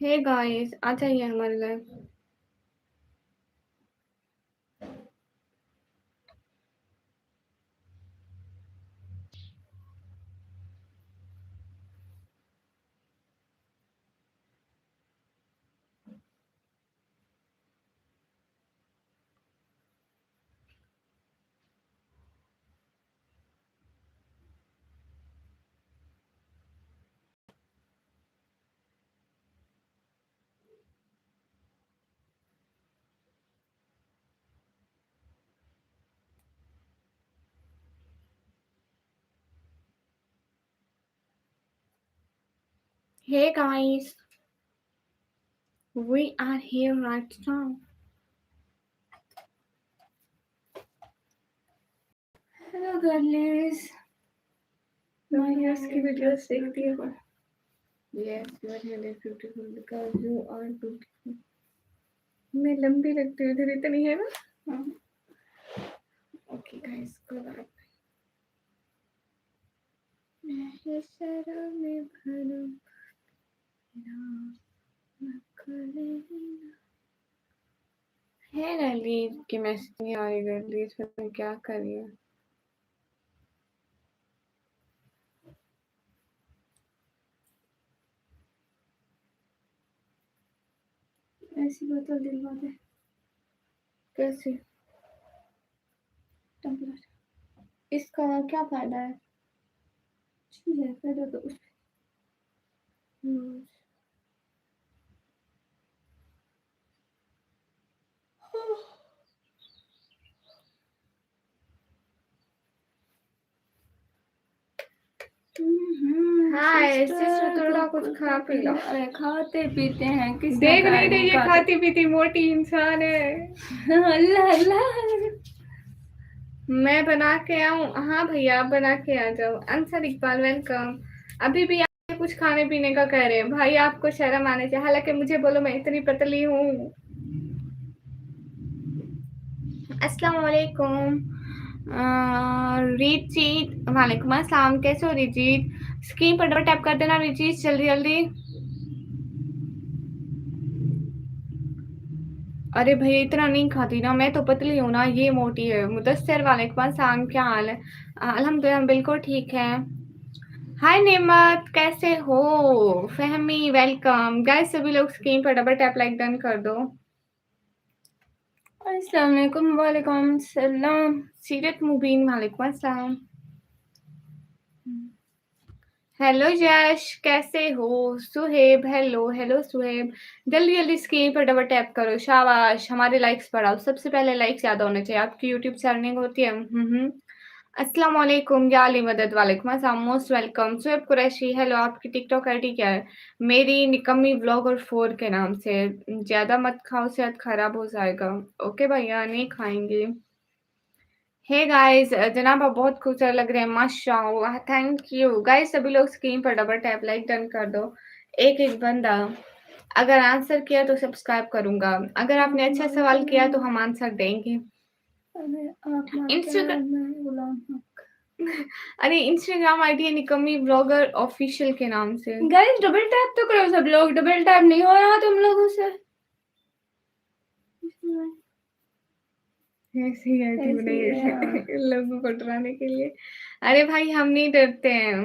Hey guys, आ जाइए हमारे live. Hey guys, we are here right now. Hello girlies. My ears की videos देखती है पर Yes, you are really beautiful because you are beautiful. मैं लंबी लगती हूँ इधर इतनी है ना? हाँ. Okay guys, कोई बात नहीं. मैं शराब में भरूं है गर्लीज की मैसेज नहीं आ रही गर्लीज फिर मैं क्या करिए ऐसी बोतल दिलवा दे कैसे टम्पलर इसका क्या फायदा है ठीक है फायदा तो उस हाय सिस्टर थोड़ा कुछ खा पी लो अरे खाते पीते हैं किस देख नहीं रही ये खाती पीती मोटी इंसान है अल्लाह अल्लाह मैं बना के आऊं हाँ भैया आप बना के आ जाओ अंसर इकबाल वेलकम अभी भी आप कुछ खाने पीने का कह रहे हैं भाई आपको शर्म आने चाहिए हालांकि मुझे बोलो मैं इतनी पतली हूँ अस्सलाम वालेकुम रिचीत वालेकुम अस्सलाम कैसे हो रिचीत स्क्रीन पर डबल टैप कर देना रिचीत जल्दी जल्दी अरे भैया इतना नहीं खाती ना मैं तो पतली हूँ ना ये मोटी है मुदस्सिर वालेकुम अस्सलाम क्या हाल है अल्हम्दुलिल्लाह बिल्कुल ठीक है हाय नेमत कैसे हो फहमी वेलकम गाइस सभी लोग स्क्रीन पर डबल टैप लाइक डन कर दो अस्सलाम वालेकुम वालेकुम सलाम सीरत मुबीन वालेकुम अस्सलाम हेलो यश कैसे हो सुहेब हेलो हेलो सुहेब जल्दी जल्दी स्क्रीन पर डबल टैप करो शाबाश हमारे लाइक्स बढ़ाओ सबसे पहले लाइक्स ज्यादा होने चाहिए आपकी यूट्यूब से अर्निंग होती है अस्सलाम वालेकुम या अली मदद वालेकुम अस्सलाम most welcome Suhaib Qureshi hello आपकी टिकटॉक आईडी क्या है मेरी निकम्मी व्लॉगर 4 के नाम से ज्यादा मत खाओ सेहत खराब हो जाएगा ओके भैया नहीं खाएंगे हे गाइस जनाब आप बहुत खूबसूरत लग रहे हैं माशाल्लाह थैंक यू गाइस सभी लोग स्क्रीन पर डबल टैप लाइक डन कर दो एक एक बंदा अगर आंसर किया तो सब्सक्राइब करूंगा अगर आपने अच्छा सवाल किया तो हम आंसर देंगे अरे इंस्टाग्राम आईडी है निकम्मी ब्लॉगर ऑफिशियल के नाम से गाइस डबल टैप तो करो सब लोग डबल टैप नहीं हो रहा तुम लोगों से ऐसी आईडी बनाई है लोगों को डराने के लिए अरे भाई हम नहीं डरते हैं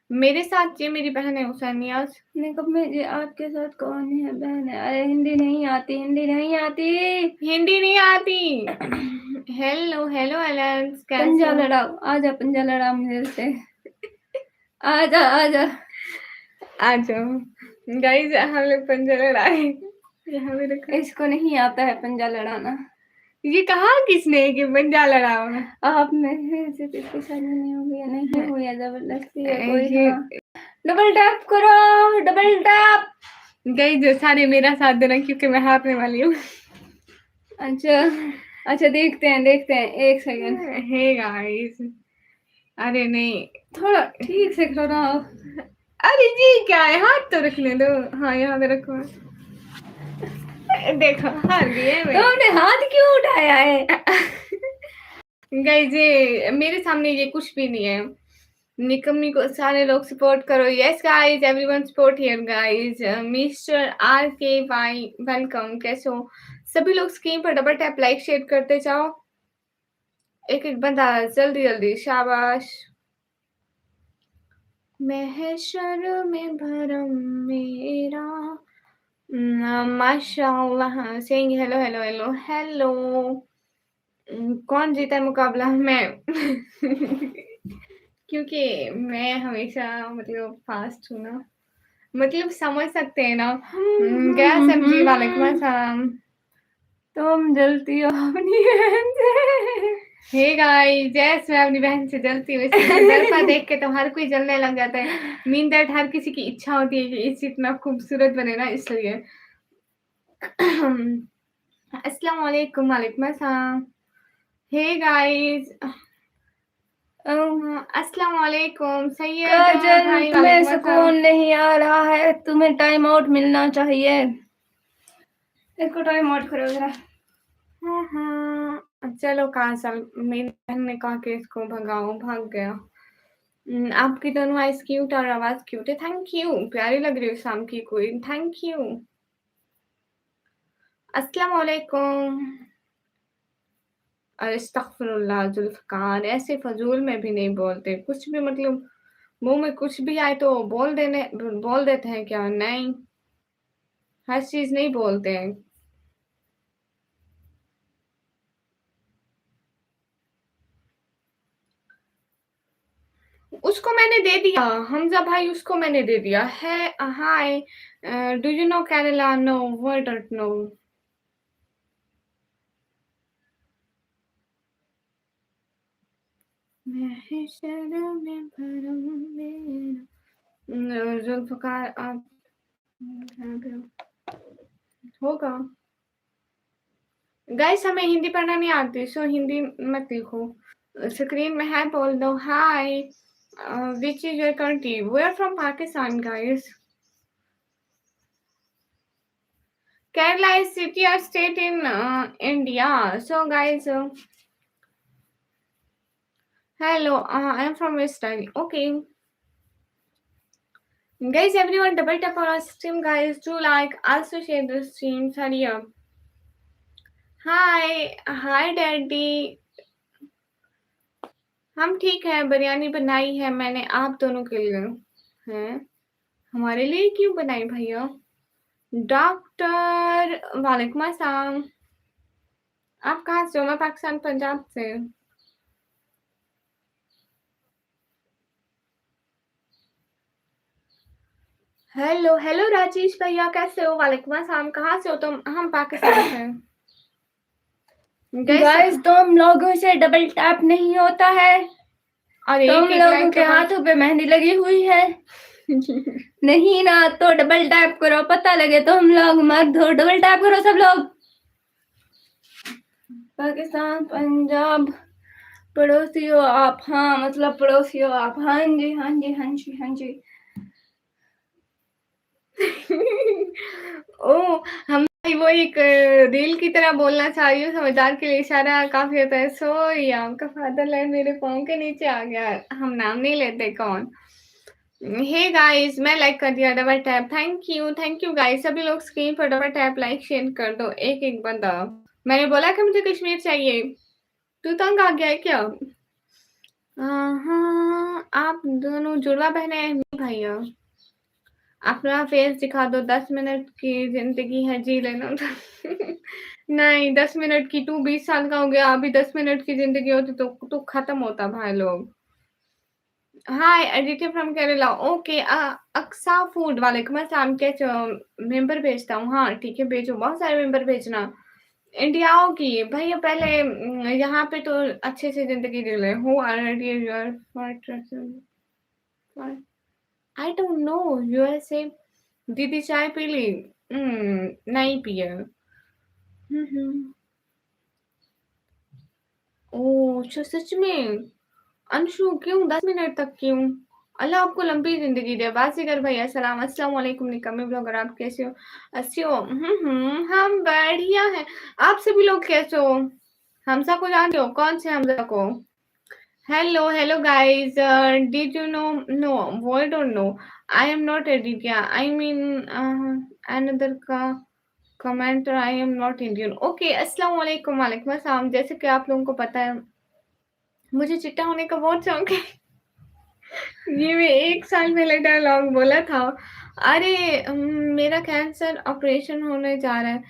मेरे साथ ये मेरी बहन है हुसैनियाज कब में ये आपके साथ कौन है बहन है अरे हिंदी नहीं आती हिंदी नहीं आती हेलो हेलो एलेंस पंजा लड़ाओ आजा पंजा लड़ाओ मेरे से आजा आजा आ जाओ गाइस हम लोग पंजा लड़ाए यहाँ भी रखा इसको नहीं आता है पंजा लड़ाना ये कहा किसने कि पंजा लड़ाओ आप में से किसकी शादी नहीं होगी या नहीं हुई है जबरदस्ती है कोई डबल टैप करो डबल टैप गाइस जो सारे मेरा साथ देना क्योंकि मैं हारने वाली हूँ अच्छा अच्छा देखते हैं एक सेकंड हे गाइस अरे नहीं थोड़ा ठीक से खड़ा हो अरे जी क्या है हाथ तो रखने दो हाँ यहाँ पे रखो देखो हार गई मैं तुमने हाथ क्यों उठाया है गाइस ये मेरे सामने ये कुछ भी नहीं है निकम्मी को सारे लोग सपोर्ट करो। Yes guys, everyone support here guys. Mister R K Y welcome. कैसे हो सभी लोग? स्क्रीन पर डबल टैप लाइक शेयर करते जाओ। एक एक बंदा जल्दी जल्दी, शाबाश। महशर में भरम मेरा माशाअल्लाह। Saying hello hello hello hello. कौन जीता है मुकाबला? मैं क्योंकि मैं हमेशा मतलब फास्ट हूँ ना, मतलब समझ सकते हैं ना। क्या सब्जी? वालेकुम अस्सलाम। तुम जलती हो अपनी बहन से। हे गाइस, जैस मैं अपनी बहन से जलती हूँ, इसलिए दर्पा देख के तो हर कोई जलने लग जाता है। मीन दैट हर किसी की इच्छा होती है कि इस इतना खूबसूरत बने ना, इसलिए। अस्सलाम वालेकुम। वालेकुम अस्सलाम। हे गाइस, अस्सलाम वालेकुम। सैयद काजल, भाई तुम्हें वालेकुम अस्सलाम। सुकून नहीं आ रहा है, तुम्हें टाइम आउट मिलना चाहिए। इसको टाइम आउट करो जरा। चलो काजल, मेरी बहन ने कहा कि इसको भगाओ, भाग गया। आपकी दोनों आइस क्यूट और आवाज क्यूट है। थैंक यू, प्यारी लग रही हो शाम की क्वीन। Thank you. अस्सलाम वालेकुम। और अस्तगफिरुल्लाह जुल्फ़कार, ऐसे फजूल में भी नहीं बोलते कुछ भी, मतलब मुंह में कुछ भी आए तो बोल देते हैं क्या? नहीं, हर चीज नहीं बोलते हैं। उसको मैंने दे दिया, हमजा भाई, उसको मैंने दे दिया है। Hi, do you know Kerala? No, we don't know. Zulfikar आप होगा। गाइस, हमें हिंदी पढ़ना नहीं आती, सो हिंदी मत लिखो। स्क्रीन में है बोल दो। Hi, which is your country? We are from Pakistan guys. Kerala is city or state in India. So guys, hello, I am from West Delhi. Okay. Guys, everyone double tap on our stream guys. Do like, also share the stream. Hurry up. Hi daddy. हम ठीक हैं, बिरयानी बनाई है मैंने आप दोनों के लिए। हैं? हमारे लिए क्यों बनाई भैया? डॉक्टर, वालेकुम अस्सलाम। आप कहाँ से हो? मैं पाकिस्तान, पंजाब से। हेलो हेलो राजेश भैया, कैसे हो? वालेकुम अस्सलाम। कहाँ से हो तुम? हम पाकिस्तान से। गाइस, तुम लोगों से डबल टैप नहीं होता है। और तुम एक लोगों के हाथों पे मेहंदी लगी हुई है। नहीं ना, तो डबल टैप करो, पता लगे तुम लोग मर्द हो। डबल टैप करो सब लोग। पाकिस्तान, पंजाब, पड़ोसी हो आप। हाँ, मतलब पड़ोसी हो आप। हाँ जी, हाँ जी, हाँ जी, हाँ जी। ओ, हम वो एक रील की तरह बोलना चाह रही हूँ, समझदार के लिए इशारा काफी होता है। सॉरी, आपका फादरलैंड मेरे पाँव के नीचे आ गया। हम नाम नहीं लेते कौन। हे गाइस, मैं लाइक कर दिया, double tap. Thank you guys. सभी लोग स्क्रीन पर डबल टैप लाइक शेयर कर दो, एक एक बंदा। मैंने बोला कि मुझे कश्मीर चाहिए। तू तंग आ गया है क्या? हाँ, आप दोनों जुड़वा बहने हैं भैया। अपना फेस दिखा दो। 10 मिनट की जिंदगी है, जी लेना। नहीं, 10 मिनट की, तू 20 साल का हो गया, अभी 10 मिनट की जिंदगी होती तो खत्म होता भाई लोग। Hi, editor from Kerala. Okay, अक्सा फूड, वालेकुम अस्सलाम। कैसे हो? मेंबर भेजता हूँ। हाँ ठीक है, भेजो, बहुत सारे मेंबर भेजना। इंडिया आओ की भैया, पहले यहाँ पे तो अच्छे से जिंदगी जी ले। Who already your I don't know. USA. दीदी चाय पी ली? नहीं पिए। ओह अच्छा, सच में? अंशु, क्यों 10 मिनट तक क्यों? अल्लाह आपको लंबी जिंदगी दे। बाजीगर भैया सलाम। अस्सलाम वालेकुम निकम्मे ब्लॉगर, आप कैसे हो? अच्छे हो? हम बढ़िया हैं। आप सभी लोग कैसे हो? हमजा को जानते हो? कौन से हमजा को? Hello guys. Did you know? No, why don't know? I am not Aditya. I mean, another commenter. I am not Indian. Okay, अस्सलाम वालेकुम वालेकुम अस्सलाम. जैसे कि आप लोगों को पता है, मुझे चिट्टा होने का बहुत शौक है. ये मैं 1 साल पहले डायलॉग बोला था. अरे मेरा कैंसर ऑपरेशन होने जा रहा है.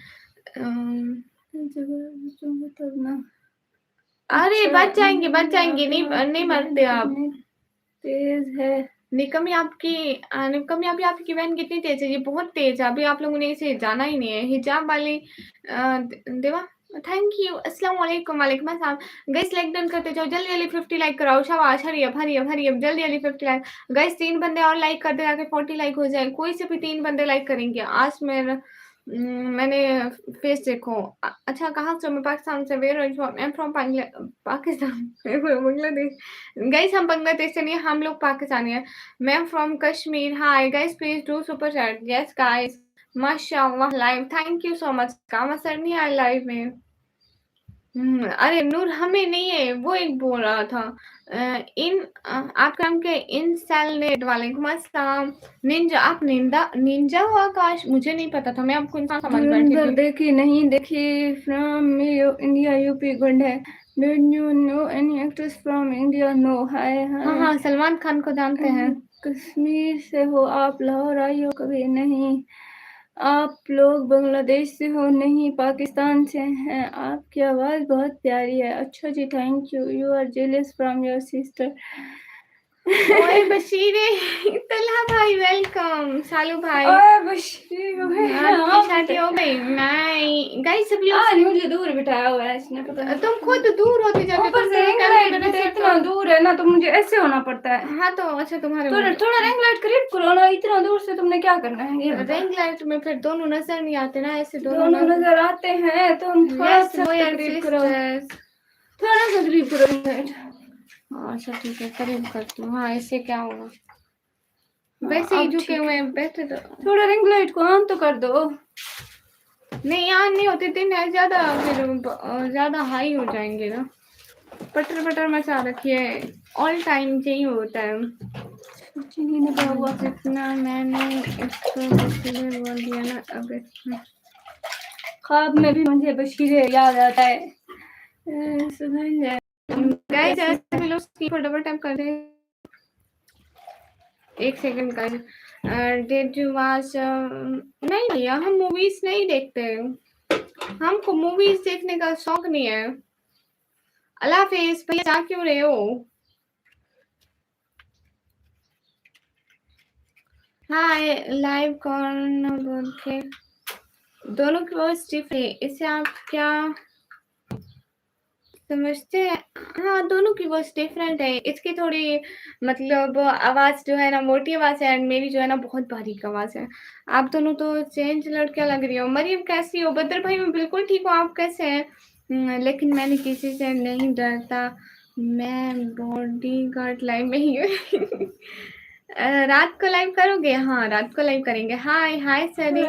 अरे बच जाएंगे नहीं नहीं मरते आप. तेज है निकमी आपकी बहन कितनी तेज है. ये बहुत तेज है. अभी आप लोगों ने इसे जाना ही नहीं है. हिजाब वाली देवा थैंक यू. अस्सलाम वालेकुम वालेकुम अस्सलाम. गाइस लाइक डन करते जाओ. जल्दी जल्दी 50 लाइक कराओ. शाबाश. हरी अप जल्दी जल्दी 50 लाइक. गाइस 3 बंदे और लाइक कर दे ताकि 40 लाइक हो जाए. कोई से भी 3 बंदे लाइक करेंगे. आज मैंने फेस देखो. अच्छा कहाँ से. मैं पाकिस्तान से. Where I am from Pakistan. Bangladesh. Guys हम बांग्लादेश से नहीं, हम लोग पाकिस्तानी हैं. मैं from Kashmir. Hi guys please do super chat. Yes guys माशाल्लाह live. Thank you so much. कामा सर नहीं आए लाइव में. अरे नूर हमें नहीं है. वो एक बोल रहा था. आपका नाम क्या है. इन सेलनेट. वालेकुम अस्सलाम. निंजा. आप निंजा हो आकाश. मुझे नहीं पता था. मैं आपको इंसान समझ बैठी थी. देखी नहीं देखी. फ्रॉम इंडिया यूपी गुड है. Don't you know any actors from India? No. हाय हाँ सलमान खान को जानते हैं. कश्मीर से हो आप. लाहौर आई हो कभी? नहीं. आप लोग बांग्लादेश से हो? नहीं पाकिस्तान से हैं. आपकी आवाज़ बहुत प्यारी है. अच्छा जी thank you. You are jealous from your sister. ओए बशीरे. तलहा भाई वेलकम. सालू भाई. बशीर आपकी शादी हो गई. नहीं गाइस सभी लोग. मुझे दूर बिठाया हुआ है इसने. पता नहीं. तुम खुद दूर होते जाते. ऊपर से रिंग लाइट भी इतना दूर है ना, तो मुझे ऐसे होना पड़ता है. हाँ तो अच्छा तुम्हारे थोड़ा रिंग लाइट करीब करो ना. इतना दूर से तुमने क्या करना है. ये रिंग लाइट में फिर दोनों नजर नहीं आते ना. ऐसे दोनों नजर आते हैं. तो हम थोड़ा सा करीब करो. थोड़ा सा करीब करो रिंग लाइट. अच्छा ठीक है करीब करती हूँ. हाँ इससे क्या होगा. वैसे ही झुके हुए हैं बैठे. तो थोड़ा रिंग लाइट को ऑन तो कर दो. नहीं यहाँ नहीं होते दिन है ज्यादा. फिर ज्यादा हाई हो जाएंगे ना. पटर मचा रखी है. ऑल टाइम यही होता है. जितना मैंने इसको बोल दिया ना. अब ख्वाब में भी मुझे बशीरे याद आता है. गाइस ऐसे भी लोग स्क्रीन पर डबल टैप कर दें. 1 सेकंड का. Did you watch. नहीं भैया हम मूवीज नहीं देखते. हमको मूवीज देखने का शौक नहीं है. अल्लाह हाफिज. भैया जा क्यों रहे हो. हाय लाइव कौन बोल के. दोनों की वॉइस डिफरेंट है. इससे आप क्या समझते हैं. हाँ दोनों की वॉइस डिफरेंट है. इसकी थोड़ी मतलब आवाज जो है ना मोटी आवाज है. एंड मेरी जो है ना बहुत बारीक आवाज है. आप दोनों तो चेंज लड़कियां लग रही हो. मरियम कैसी हो. बदर भाई मैं बिल्कुल ठीक हूँ. आप कैसे हैं. लेकिन मैंने किसी से नहीं डरता. मैं बॉडी गार्ड लाइव में ही हूँ. रात को लाइव करोगे. हाँ रात को लाइव करेंगे. हाय सरी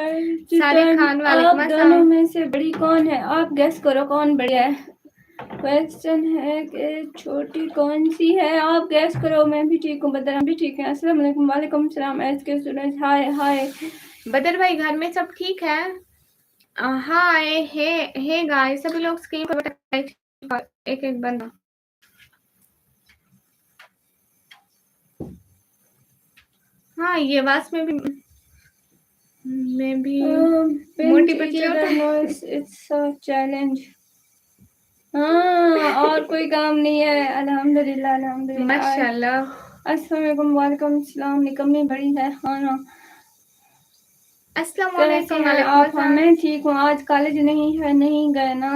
सारे खान वाले. आप दोनों में से बड़ी कौन है. आप गेस करो कौन बड़ी है. क्वेश्चन है कि छोटी कौन सी है. आप गैस करो. मैं भी ठीक हूँ. बदर हम भी ठीक है. अस्सलाम वालेकुम. वालेकुम सलाम. SK student. हाय बदर भाई घर में सब ठीक है. हाय हे गाइस सभी लोग स्क्रीन पर एक बंदा. हाँ ये बात में भी मोटी पतली होता है. It's a challenge. हाँ और कोई काम नहीं है. अल्हम्दुलिल्लाह माशाल्लाह. अस्सलाम वालेकुम. वालेकुम सलाम. निकम्मी बड़ी है. हाँ ना. अस्सलाम वालेकुम. आप. मैं ठीक हूँ. आज कॉलेज नहीं गए ना.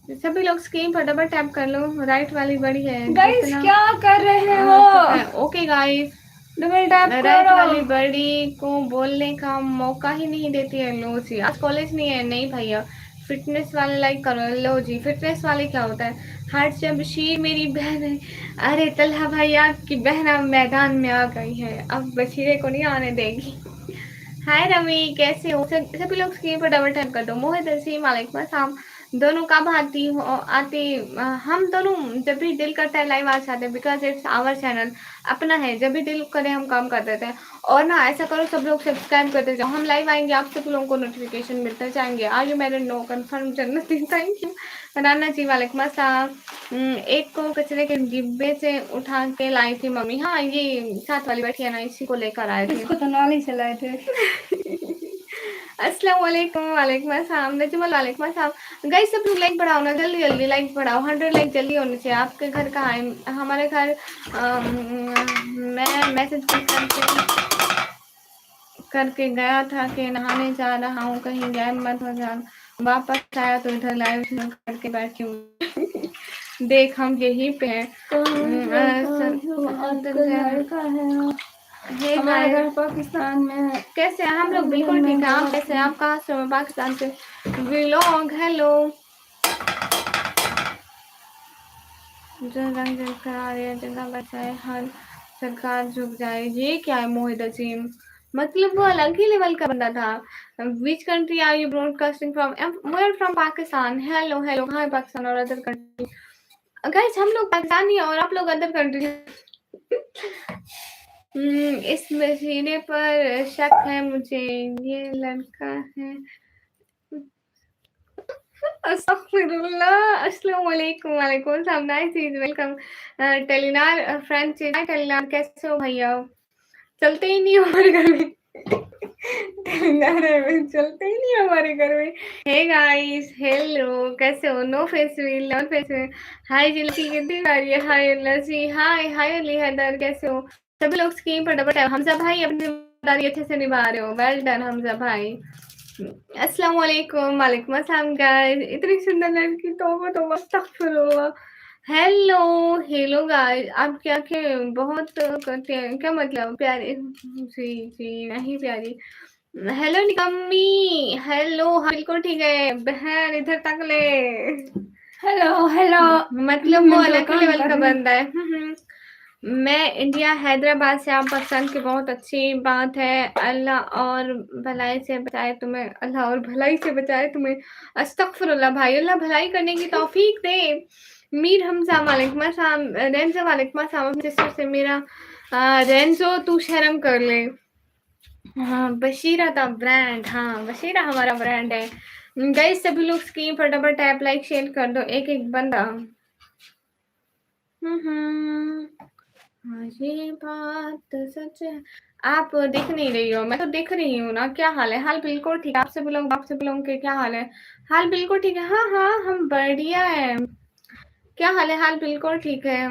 सभी लोग स्क्रीन पर डबल टैप कर लो. राइट वाली बड़ी है. गाइस क्या कर रहे हो. ओके गाइस डबल टैप करो. राइट वाली बड़ी को बोलने का मौका ही नहीं देती है. लो जी आज कॉलेज नहीं है. नहीं भैया फिटनेस वाले लाइक करो. लो जी फिटनेस वाले क्या होता है. हार्ट से बशीर मेरी बहन है. अरे तलहा भाई आपकी बहन अब मैदान में आ गई है. अब बशीरे को नहीं आने देगी. हाय रमी कैसे हो. सभी लोग स्क्रीन पर डबल टैप कर दो. मोहित हसीम वालेकुम अस्सलाम. दोनों कब हम दोनों जब भी दिल करता है लाइव आ जाते हैं, बिकॉज़ इट्स आवर चैनल, अपना है, जब भी दिल करे हम काम कर देते हैं। और ना ऐसा करो सब लोग सब्सक्राइब करते जाओ, हम लाइव आएँगे आप सब लोगों को नोटिफ़िकेशन मिलते जाएँगे। Are you married? No. Confirm Jannati, thank you. Rana ji वालेकुम अस्सलाम। एक को कचरे के डिब्बे से उठा के लाई थी मम्मी। हाँ, ये साथ वाली बैठी है ना, इसी को लेकर आए थे। इसको तो नाली से लाए थे। अस्सलाम वालेकुम, वालेकुम अस्सलाम, नजमुल वालेकुम अस्सलाम। गाइस सब लोग लाइक बढ़ाओ ना, जल्दी-जल्दी लाइक बढ़ाओ, 100 लाइक जल्दी होने चाहिए। आपके घर कहाँ है? हमारे घर मैं मैसेज करके गया था कि नहाने जा रहा हूँ, कहीं गायब मत हो जाना। वापस आया तो इधर लाइव शुरू करके बैठी हूँ। देख हम यहीं पे हैं। आपका घर कहाँ है? हमारा घर पाकिस्तान में है। कैसे हैं हम लोग? बिल्कुल ठीक है। आप कैसे हैं? आप कहाँ से? मैं पाकिस्तान से। Vlog hello. जो रंग करा रही है जगह बचाए, हर सरकार झुक जाए, ये क्या है मोहित अजीम? मतलब वो अलग ही लेवल का बंदा था। Which country are you broadcasting from? Where from Pakistan. Hello hello, hi Pakistan और अदर कंट्री। गाइस हम लोग पाकिस्तानी और आप लोग अदर कंट्री। इस वसीले पर शक है मुझे, ये लड़का है। अस्तगफिरुल्लाह, अस्सलाम वालेकुम, वालेकुम अस्सलाम, नाइस इज वेलकम। टेलिनार फ्रेंच, टेलिनार कैसे हो भैया? चलते ही नहीं हमारे घर में। टेलिनार चलते ही नहीं हमारे घर में। हे गाइस, हेलो, कैसे हो? No face reel, no face reel. Hi जिलकी, कितनी बारी है? हाय लसी, हाय हाय अली हैदर, कैसे हो? सभी लोग स्क्रीन पर डबल टैप। हमजा भाई अपनी जिम्मेदारी अच्छे से निभा रहे हो, वेल डन हमजा भाई। अस्सलाम वालेकुम, वालेकुम अस्सलाम गाइस। इतनी सुंदर लड़की, तौबा तौबा, अस्तगफिरुल्लाह। Hello, hello guys. आप क्या के बहुत करते हैं क्या? मतलब प्यारे? जी जी, नहीं प्यारी। हेलो निकम्मी, हेलो। हाँ बिल्कुल ठीक है बहन, इधर तक ले। हेलो हेलो, मतलब वो मैं अलग ही काम लेवल कर का रही हूँ। बंदा है। मैं इंडिया हैदराबाद से। आप पाकिस्तान की बहुत अच्छी बात है। अल्लाह और भलाई से बचाए तुम्हें, अल्लाह और भलाई से बचाए तुम्हें। अस्तगफिरुल्लाह भाई, अल्लाह भलाई करने की तौफीक दे। मीर हमजा वालेकुम अस्सलाम, रेंजो वालेकुम अस्सलाम। सिस्टर से मेरा रेंजो तू शर्म कर ले। हाँ बशीरा द ब्रांड, हाँ बशीरा हमारा ब्रांड है। गाइस सभी लोग स्क्रीन पर डबल टैप, लाइक शेयर कर दो, एक एक बंदा। हाँ ये बात सच है। आप दिख नहीं रही हो, मैं तो दिख रही हूँ ना। क्या हाल है? हाल बिल्कुल ठीक है। आप सब लोगों के क्या हाल है? हाल बिल्कुल ठीक है। हाँ हाँ हम बढ़िया है। क्या हाल है? हाल बिल्कुल ठीक है।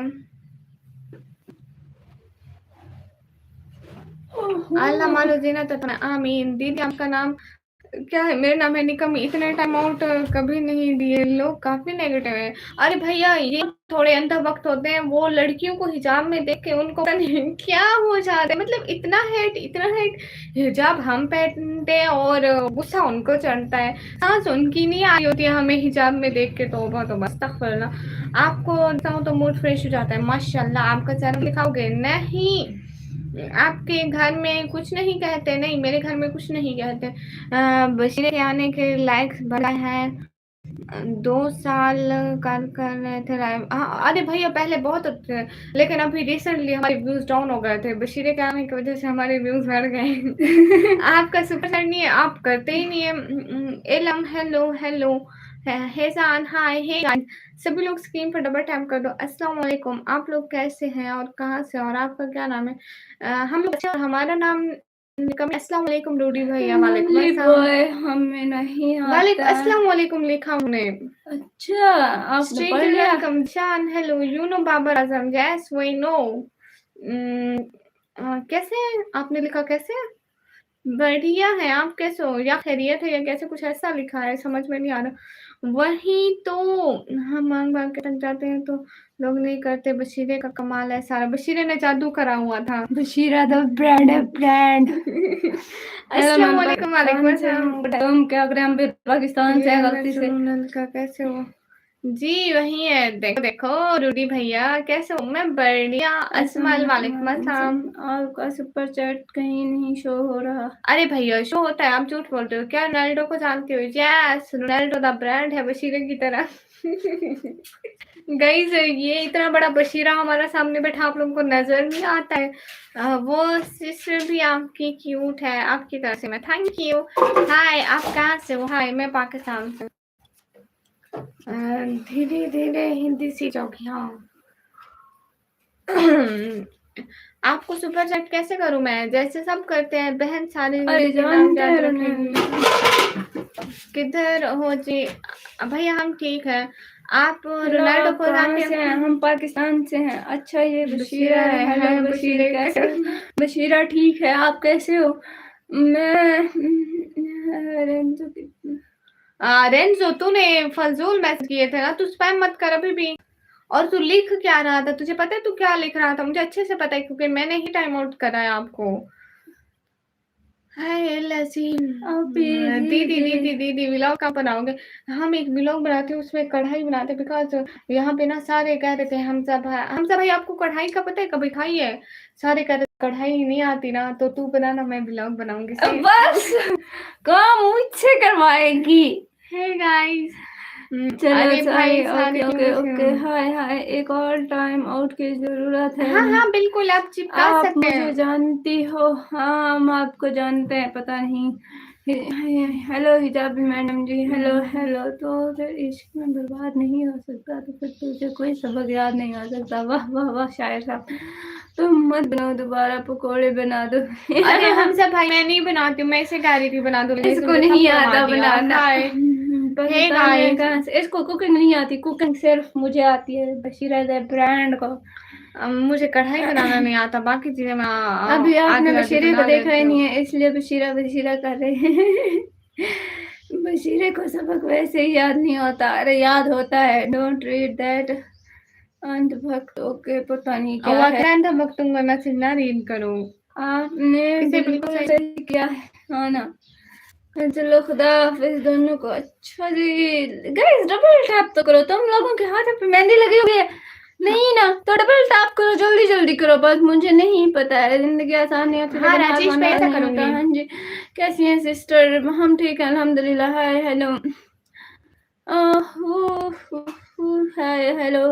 अल्लाह मानो जीना तो आमीन। दीदी आपका नाम क्या है? मेरा नाम है निकम। इतने टाइम आउट कभी नहीं दिए, लोग काफी नेगेटिव है। अरे भैया ये थोड़े अंधा वक्त होते हैं, वो लड़कियों को हिजाब में देख के उनको पता नहीं क्या हो जाता है। मतलब इतना हेट, इतना हेट। हिजाब हम पहनते हैं और गुस्सा उनको चढ़ता है। सांस उनकी नहीं आ रही होती है हमें हिजाब में देख के। तो बस अस्तगफिरुल्लाह। आपको बताऊं तो मूड फ्रेश हो जाता है। माशाल्लाह। आपका चैनल दिखाओगे? नहीं, आपके घर में कुछ नहीं कहते। नहीं, मेरे घर में कुछ नहीं कहते। बशीर के आने के लायक बड़ा है। 2 साल कर रहे थे लाइव। हाँ, अरे भैया पहले बहुत अच्छे थे, लेकिन अभी रिसेंटली हमारे व्यूज़ डाउन हो गए थे। बशीर के आने की वज़ह से हमारे व्यूज़ बढ़ गए। आपका सुपर चैट नहीं है, आप करते ही नहीं है। एलम हेलो, हेलो। हेज़ान हाय, हे गाइस। सभी लोग स्क्रीन पर डबल टैप कर दो। अस्सलाम वालेकुम। आप लोग कैसे हैं और कहाँ से और आपका क्या नाम है? हम लोग अच्छे और हमारा नाम निकम। अस्सलाम वालेकुम रूडी भैया, वालेकुम लवली अस्सलाम। बॉय हमें नहीं वालेकुम आता। अस्सलाम वालेकुम लिखा हमने। अच्छा, आपने स्ट्रेट पढ़ लिया? Welcome Shan, hello, you know Babar Azam, yes we know. कैसे हैं? आपने लिखा कैसे? बढ़िया है। आप कैसे हो? या खैरियत है या कैसे कुछ ऐसा लिखा है, समझ में नहीं आ रहा। वही तो, हम मांग मांग के थक जाते हैं तो लोग नहीं करते। बशीरे का कमाल है सारा। बशीरे ने जादू करा हुआ था। बशीरा द ब्रांड है, ब्रांड। अस्सलाम वालेकुम, वालेकुम अस्सलाम। तुम क्या करें, हम भी पाकिस्तान से हैं गलती से। का कैसे हो? जी, वही है। देखो, देखो रूडी भैया कैसे हो? मैं बढ़िया। असमल वालेकुम अस्सलाम। आपका सुपर चैट कहीं नहीं शो हो रहा। अरे भैया शो होता है, आप झूठ बोल रहे हो। क्या रोनाल्डो को जानते हो? यस, रोनाल्डो द ब्रांड है बशीरे की तरह। गाइस ये इतना बड़ा बशीरा हमारा सामने बैठा आप लोगों को नजर नहीं आता है। वो सिस्टर भी आपकी क्यूट है, आपकी तरफ से मैं थैंक यू। हाय, आप कहाँ से हो? हाय, मैं पाकिस्तान से। धीरे धीरे हिंदी सीख जाओगी। हाँ। आपको सुपर चैट कैसे करूं मैं? जैसे सब करते हैं बहन, सारे अरे के नाम जानते याद हैं रखेंगी। किधर हो जी? भैया हम ठीक है। आप रोनाल्डो आप को कहाँ जानते से हैं? हैं? हम पाकिस्तान से हैं। अच्छा ये बशीरा है। हेलो है बशीर, बशीरे कैसे के। हो? बशीरा ठीक है, आप कैसे हो? मैं रेंजो रेंजो, तूने फजूल मैसेज किए थे ना, तू स्पैम मत कर अभी भी। और तू लिख क्या रहा था? तुझे पता है तू क्या लिख रहा था? मुझे अच्छे से पता है क्योंकि मैंने ही टाइम आउट कराया आपको। हाय लसीम। आप दीदी दीदी दीदी व्लॉग कहाँ बनाओगे? हम एक व्लॉग बनाते हैं, उसमें कढ़ाई बनाते हैं। बिकॉज यहाँ पे ना सारे कह रहे थे हमजा भाई आपको कढ़ाई का पता है? कभी खाई है? सारे कह रहे कढ़ाई नहीं आती ना, तो तू बनाना, मैं व्लॉग बनाऊंगी। बस काम मुझसे करवाएगी। Hey guys. चलो अरे सॉरी। भाई ओके सारे ओके ओके। हाय हाय, एक और टाइम आउट की जरूरत है। हाँ हाँ बिल्कुल, आप चिपका आप सकते मुझे हैं। जानती हो? हाँ हम आपको जानते हैं, पता नहीं। हेलो हिजाबी मैडम जी। Hello hello. तो फिर इश्क में बर्बाद नहीं हो सकता, तो फिर तुझे कोई सबक याद नहीं आ सकता। वाह वाह वाह शायर साहब, तुम मत बनाओ दोबारा, पकौड़े बना दो। अरे हमजा भाई मैं नहीं बनाती हूँ, मैं इसे कह रही थी बना दो, लेकिन इसको तुमने नहीं थप्पड़ मार आता दिया। बनाना। हाय। हे पता नहीं गाइस। कहाँ से इसको कुकिंग नहीं आती। कुकिंग सिर्फ मुझे आती है, बशीरा द ब्रांड को। मुझे कढ़ाई बनाना नहीं आता, बाकी चीजें मैं अभी आपने आधी आधी बशीरे को बना देखा ही लेती हूँ। नहीं है, इसलिए बशीरा बशीरा कर रहे हैं। बशीरे को सबक वैसे ही याद नहीं होता। अरे याद होता है। Don't read that. अंधभक्त ओके, पता नहीं क्या है। वक्रांत भक्तुम में मैसेज ना रीड करूँ। आपने इसे बिल्कुल बिल्कुल सही। सही किया है। हाँ ना। चलो खुदा हाफिज दोनों को। अच्छा जी गाइस, डबल टैप तो करो। तुम लोगों के हाथ पे मेहंदी लगी हुई है नहीं ना? तो डबल टैप करो, जल्दी जल्दी करो। बस मुझे नहीं पता है, जिंदगी आसान नहीं होती हाँ लेकिन हार राजेश मानना भाई ऐसा नहीं होता। करूंगी। हाँ जी, कैसी हैं सिस्टर? हम ठीक है अल्हम्दुलिल्लाह। Hi hello. Hi hello.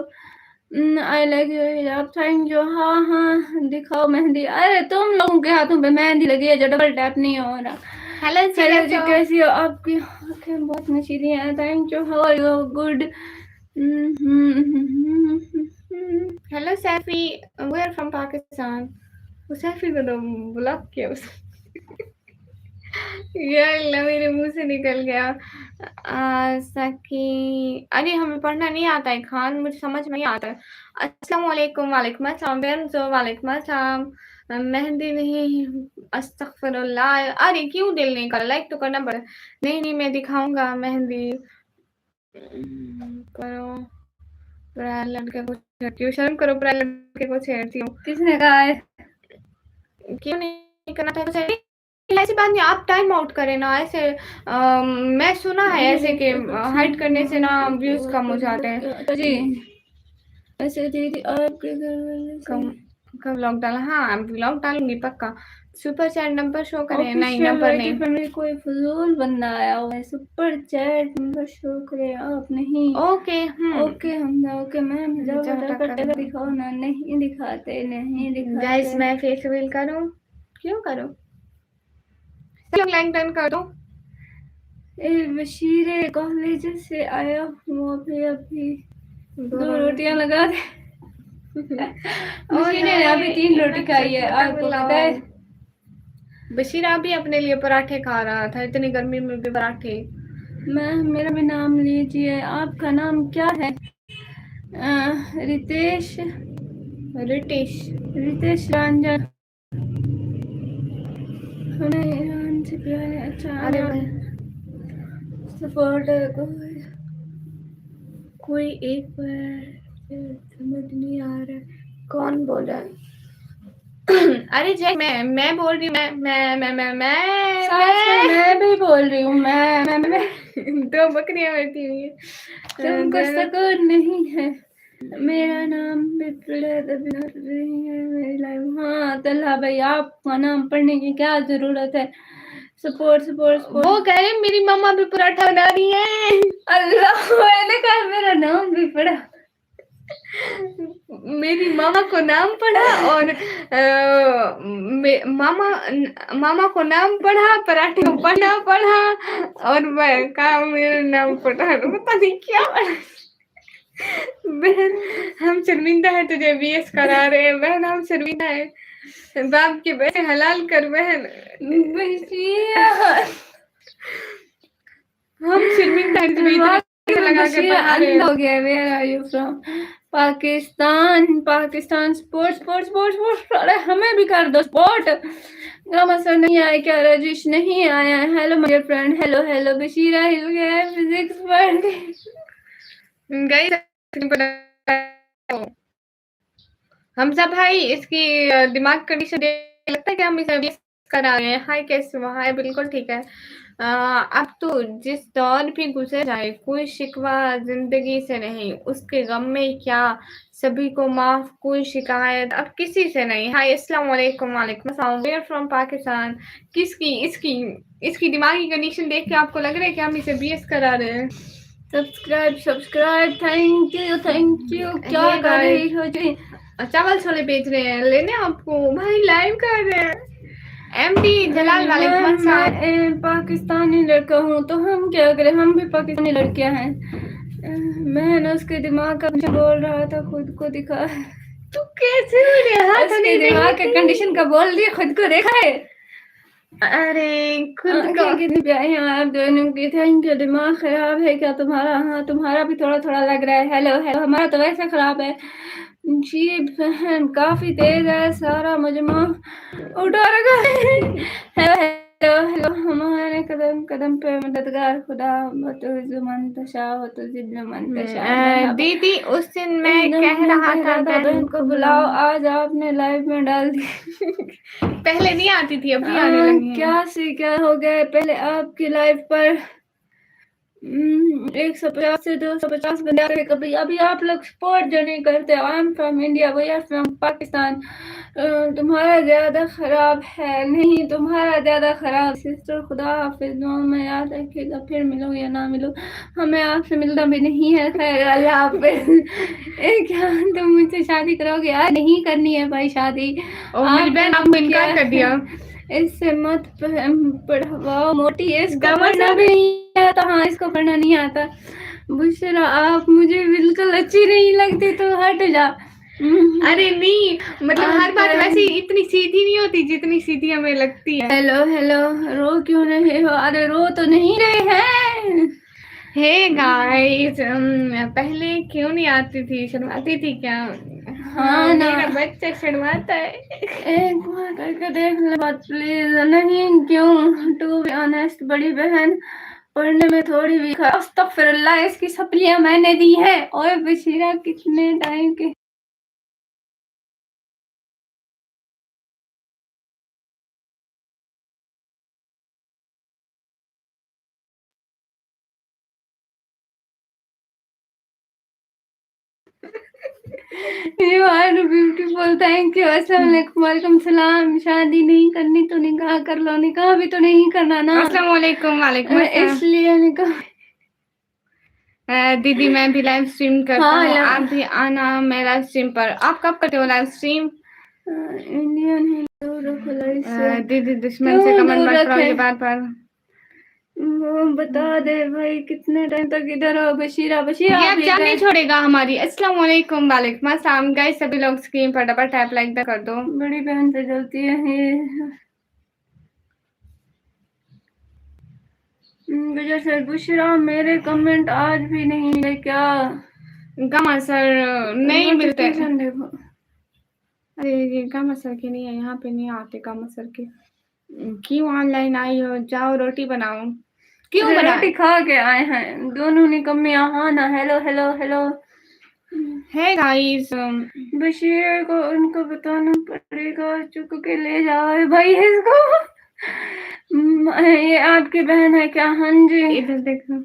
I like your हिजाब, थैंक यू। हाँ हाँ दिखाओ मेहंदी। अरे तुम लोगों के हाथों पे मेहंदी लगी है जो डबल टैप नहीं हो रहा। हेलो जी हेलो कैसे जी हो? कैसी हो? आपकी आंखें बहुत नशीली हैं। Thank you. How are you? Good. Hello Saifi, we are from Pakistan. वो सैफी को तो ब्लॉक किया उसने। यार अल्लाह, मेरे मुंह से निकल गया। सकी, अरे हमें पढ़ना नहीं आता है खान, मुझे समझ में नहीं आता है। अस्सलाम वालेकुम। वालेकुम अस्सलाम बेरमज़ो। वालेकुम अस्सलाम। मेहंदी नहीं, अस्तगफिरुल्लाह। अरे क्यों दिल नहीं कर? लाइक तो करना पड़ा। नहीं नहीं मैं दिखाऊंगा मेहंदी। करो, पराए लड़के को छेड़ती हूँ। शर्म करो, पराए लड़के को छेड़ती हूँ। किसने कहा है? क्यों नहीं करना था? ऐसी बात नहीं, आप टाइम आउट करें ना ऐसे। मैं सुना है ऐसे कि हाइड करने से ना व्यूज कम हो जाते हैं। जी ऐसे दीदी आपके घर वाले से कम कब व्लॉग डाला? हाँ व्लॉग डालूंगी पक्का। सुपर चैट नंबर शो करें? नहीं ऑफिशियल नंबर लाइटी नहीं। फैमिली कोई फजूल बंदा आया हुआ है। सुपर चैट नंबर शो करे आप नहीं। ओके। ओके हम ओके मैम, जाओ जाओ फटाफट टक्कर। टैग दिखाओ ना। नहीं दिखाते, नहीं गाइस दिखाते। मैं फेस रिवील करूँ? क्यों करूँ? चलो लाइक डन कर दो। बशीरे कॉलेज से आया हूँ अभी अभी। दो 2 रोटियां लगा दे। और बशीरे ने अभी 3 रोटी खाई है, आपको पता है? बशीरा भी अपने लिए पराठे खा रहा था, इतनी गर्मी में भी पराठे। मैम मेरा भी नाम लीजिए। आपका नाम क्या है? रितेश। रितेश। रितेश रंजन। हमें ईरान से प्यार है। अच्छा अरे आना भाई सपोर्ट कोई एक बार समझ नहीं आ रहा है कौन बोल रहा है। अरे जय मैं बोल रही हूँ मैं भी बोल रही हूँ मैं दो बकरियां बैठी हुई है। तुमको सुकून नहीं है। मेरा नाम विपुल है तभी हंस रही है मेरी लाइफ। हाँ तल्हा भाई आपका नाम पढ़ने की क्या जरूरत है। Support support support. वो कह रहे मेरी मम्मा भी पराठा बना रही है। अल्लाह मैंने कहा मेरा नाम भी पढ़ा। मेरी मामा को नाम पढ़ा और मामा को नाम पढ़ा, पराठे को पढ़ना पढ़ा और मैं कहा मेरा नाम पढ़ा, पता नहीं क्या पढ़ा। बहन हम शर्मिंदा है तुझे बीएस करा रहे हैं बहन, हम शर्मिंदा है। बाप के पैसे हलाल कर बहन। हम शर्मिंदा है तुझे इतना लगा के पढ़ा रहे हैं। हो गया। Where are you from? Pakistan sports sports sports sports. अरे हमें भी कर दो स्पोर्ट। गामा सर नहीं आया क्या? रजिश नहीं आया। Hello my friend. Hello hello Bashira हिल गया फिजिक्स पढ़ के। हमजा भाई इसकी दिमाग कंडीशन देख लगता है कि हम इसे करा रहे हैं। हाय कैसे हो? हाय बिल्कुल ठीक है। अब तो जिस दौर भी गुजर जाए कोई शिकवा जिंदगी से नहीं, उसके गम में क्या सभी को माफ, कोई शिकायत अब किसी से नहीं। हाय अस्सलाम वालेकुम। वालेकुम अस्सलाम। Where from Pakistan. किसकी इसकी दिमागी कंडीशन देख के आपको लग रहा है कि हम इसे बीएस करा रहे हैं? Subscribe thank you. क्या कर रही हो जी? चावल छोले बेच रहे हैं, लेने आपको भाई लाइव कर रहे हैं। एमडी जलाल वालेकुम अस्सलाम। मैं पाकिस्तानी लड़का हूँ तो हम क्या करें, हम भी पाकिस्तानी लड़कियां हैं। मैं उसके दिमाग का बोल रहा था खुद को दिखा। तू कैसे उसके दिमाग के कंडीशन का बोल दिया खुद को देखा है। अरे खुद को कितनी प्यारी हैं आप दोनों की। Thank you. दिमाग खराब है क्या तुम्हारा? हाँ तुम्हारा भी थोड़ा थोड़ा लग रहा है। Hello hello. हमारा तो वैसे खराब है जी बहन, काफी तेज है सारा मजमा उठा रखा है। Hello hello hello. हमारे कदम कदम पे मददगार खुदा दीदी उस दिन मैं कह रहा था बहन को बुलाओ, आज आपने लाइव में डाल दी। पहले नहीं आती थी, अभी आने लगी है। क्या हो गया? पहले आपकी लाइव पर 150 से 250 बंदे आते कभी। अभी आप लोग सपोर्ट जो नहीं करते। I am from India, we are from Pakistan. तुम्हारा ज्यादा खराब है। नहीं तुम्हारा ज्यादा खराब। सिस्टर खुदा हाफिज, दुआ में याद रखिएगा। फिर मिलो या ना मिलो, हमें आपसे मिलना भी नहीं है। खैर अल्लाह हाफिज। क्या तुम मुझसे शादी करोगे? यार नहीं करनी है भाई शादी। आपको इनकार कर दिया। इससे मत पढ़वाओ मोटी। इसको पढ़ना भी नहीं आता। हाँ इसको पढ़ना नहीं आता। बुशरा आप मुझे बिल्कुल अच्छी नहीं लगती, तो हट जा। अरे नहीं मतलब हर बात वैसे इतनी सीधी नहीं होती जितनी सीधी हमें लगती है। Hello hello. रो क्यों रहे हो? अरे रो तो नहीं रहे हैं। हे गाइस, पहले क्यों नहीं आती थी? शर्माती थी क्या? हाँ ना, मेरा बच्चा शर्माता है। एक बार करके देख ले बात प्लीज। नहीं क्यों? टू बी ऑनेस्ट बड़ी बहन पढ़ने में थोड़ी भी अस्तगफिरुल्लाह, इसकी सप्लियां मैंने दी है। और बशीरा कितने टाइम के you are beautiful. Thank you. अस्सलाम वालेकुम। वालेकुम सलाम। शादी नहीं करनी तो निकाह कर लो। निकाह भी तो नहीं करना ना। अस्सलाम वालेकुम। वालेकुम अस्सलाम। इसलिए निकाह। दीदी मैं भी लाइव स्ट्रीम करता हूँ, आप भी आना मेरा स्ट्रीम पर। आप कब करते हो लाइव स्ट्रीम? इंडियन है दीदी दुश्मन से कमेंट मत करो ये बात पर। बता दे भाई कितने टाइम तक इधर हो? बशीरा बशीरा ये अब जान नहीं छोड़ेगा हमारी। अस्सलाम वालेकुम। वालेकुम अस्सलाम। गाइस सभी लोग स्क्रीन पर डबल टैप लाइक कर दो। बड़ी बहन से जलती है ये। वजह से बुशरा मेरे कमेंट आज भी नहीं मिले क्या? गामा सर नहीं मिलते। देखो अरे ये गामा सर के नहीं है, यहाँ पे नहीं आते गामा सर के। क्यों ऑनलाइन आई हो? जाओ रोटी बनाओ। क्यों बना? रोटी खा के आए हैं दोनों निकम्मे। हाँ ना। हेलो हेलो हेलो है गाइस। बशीर को उनको बताना पड़ेगा, चुक के ले जाओ भाई इसको। ये आपकी बहन है क्या? हाँ जी। इधर देखो।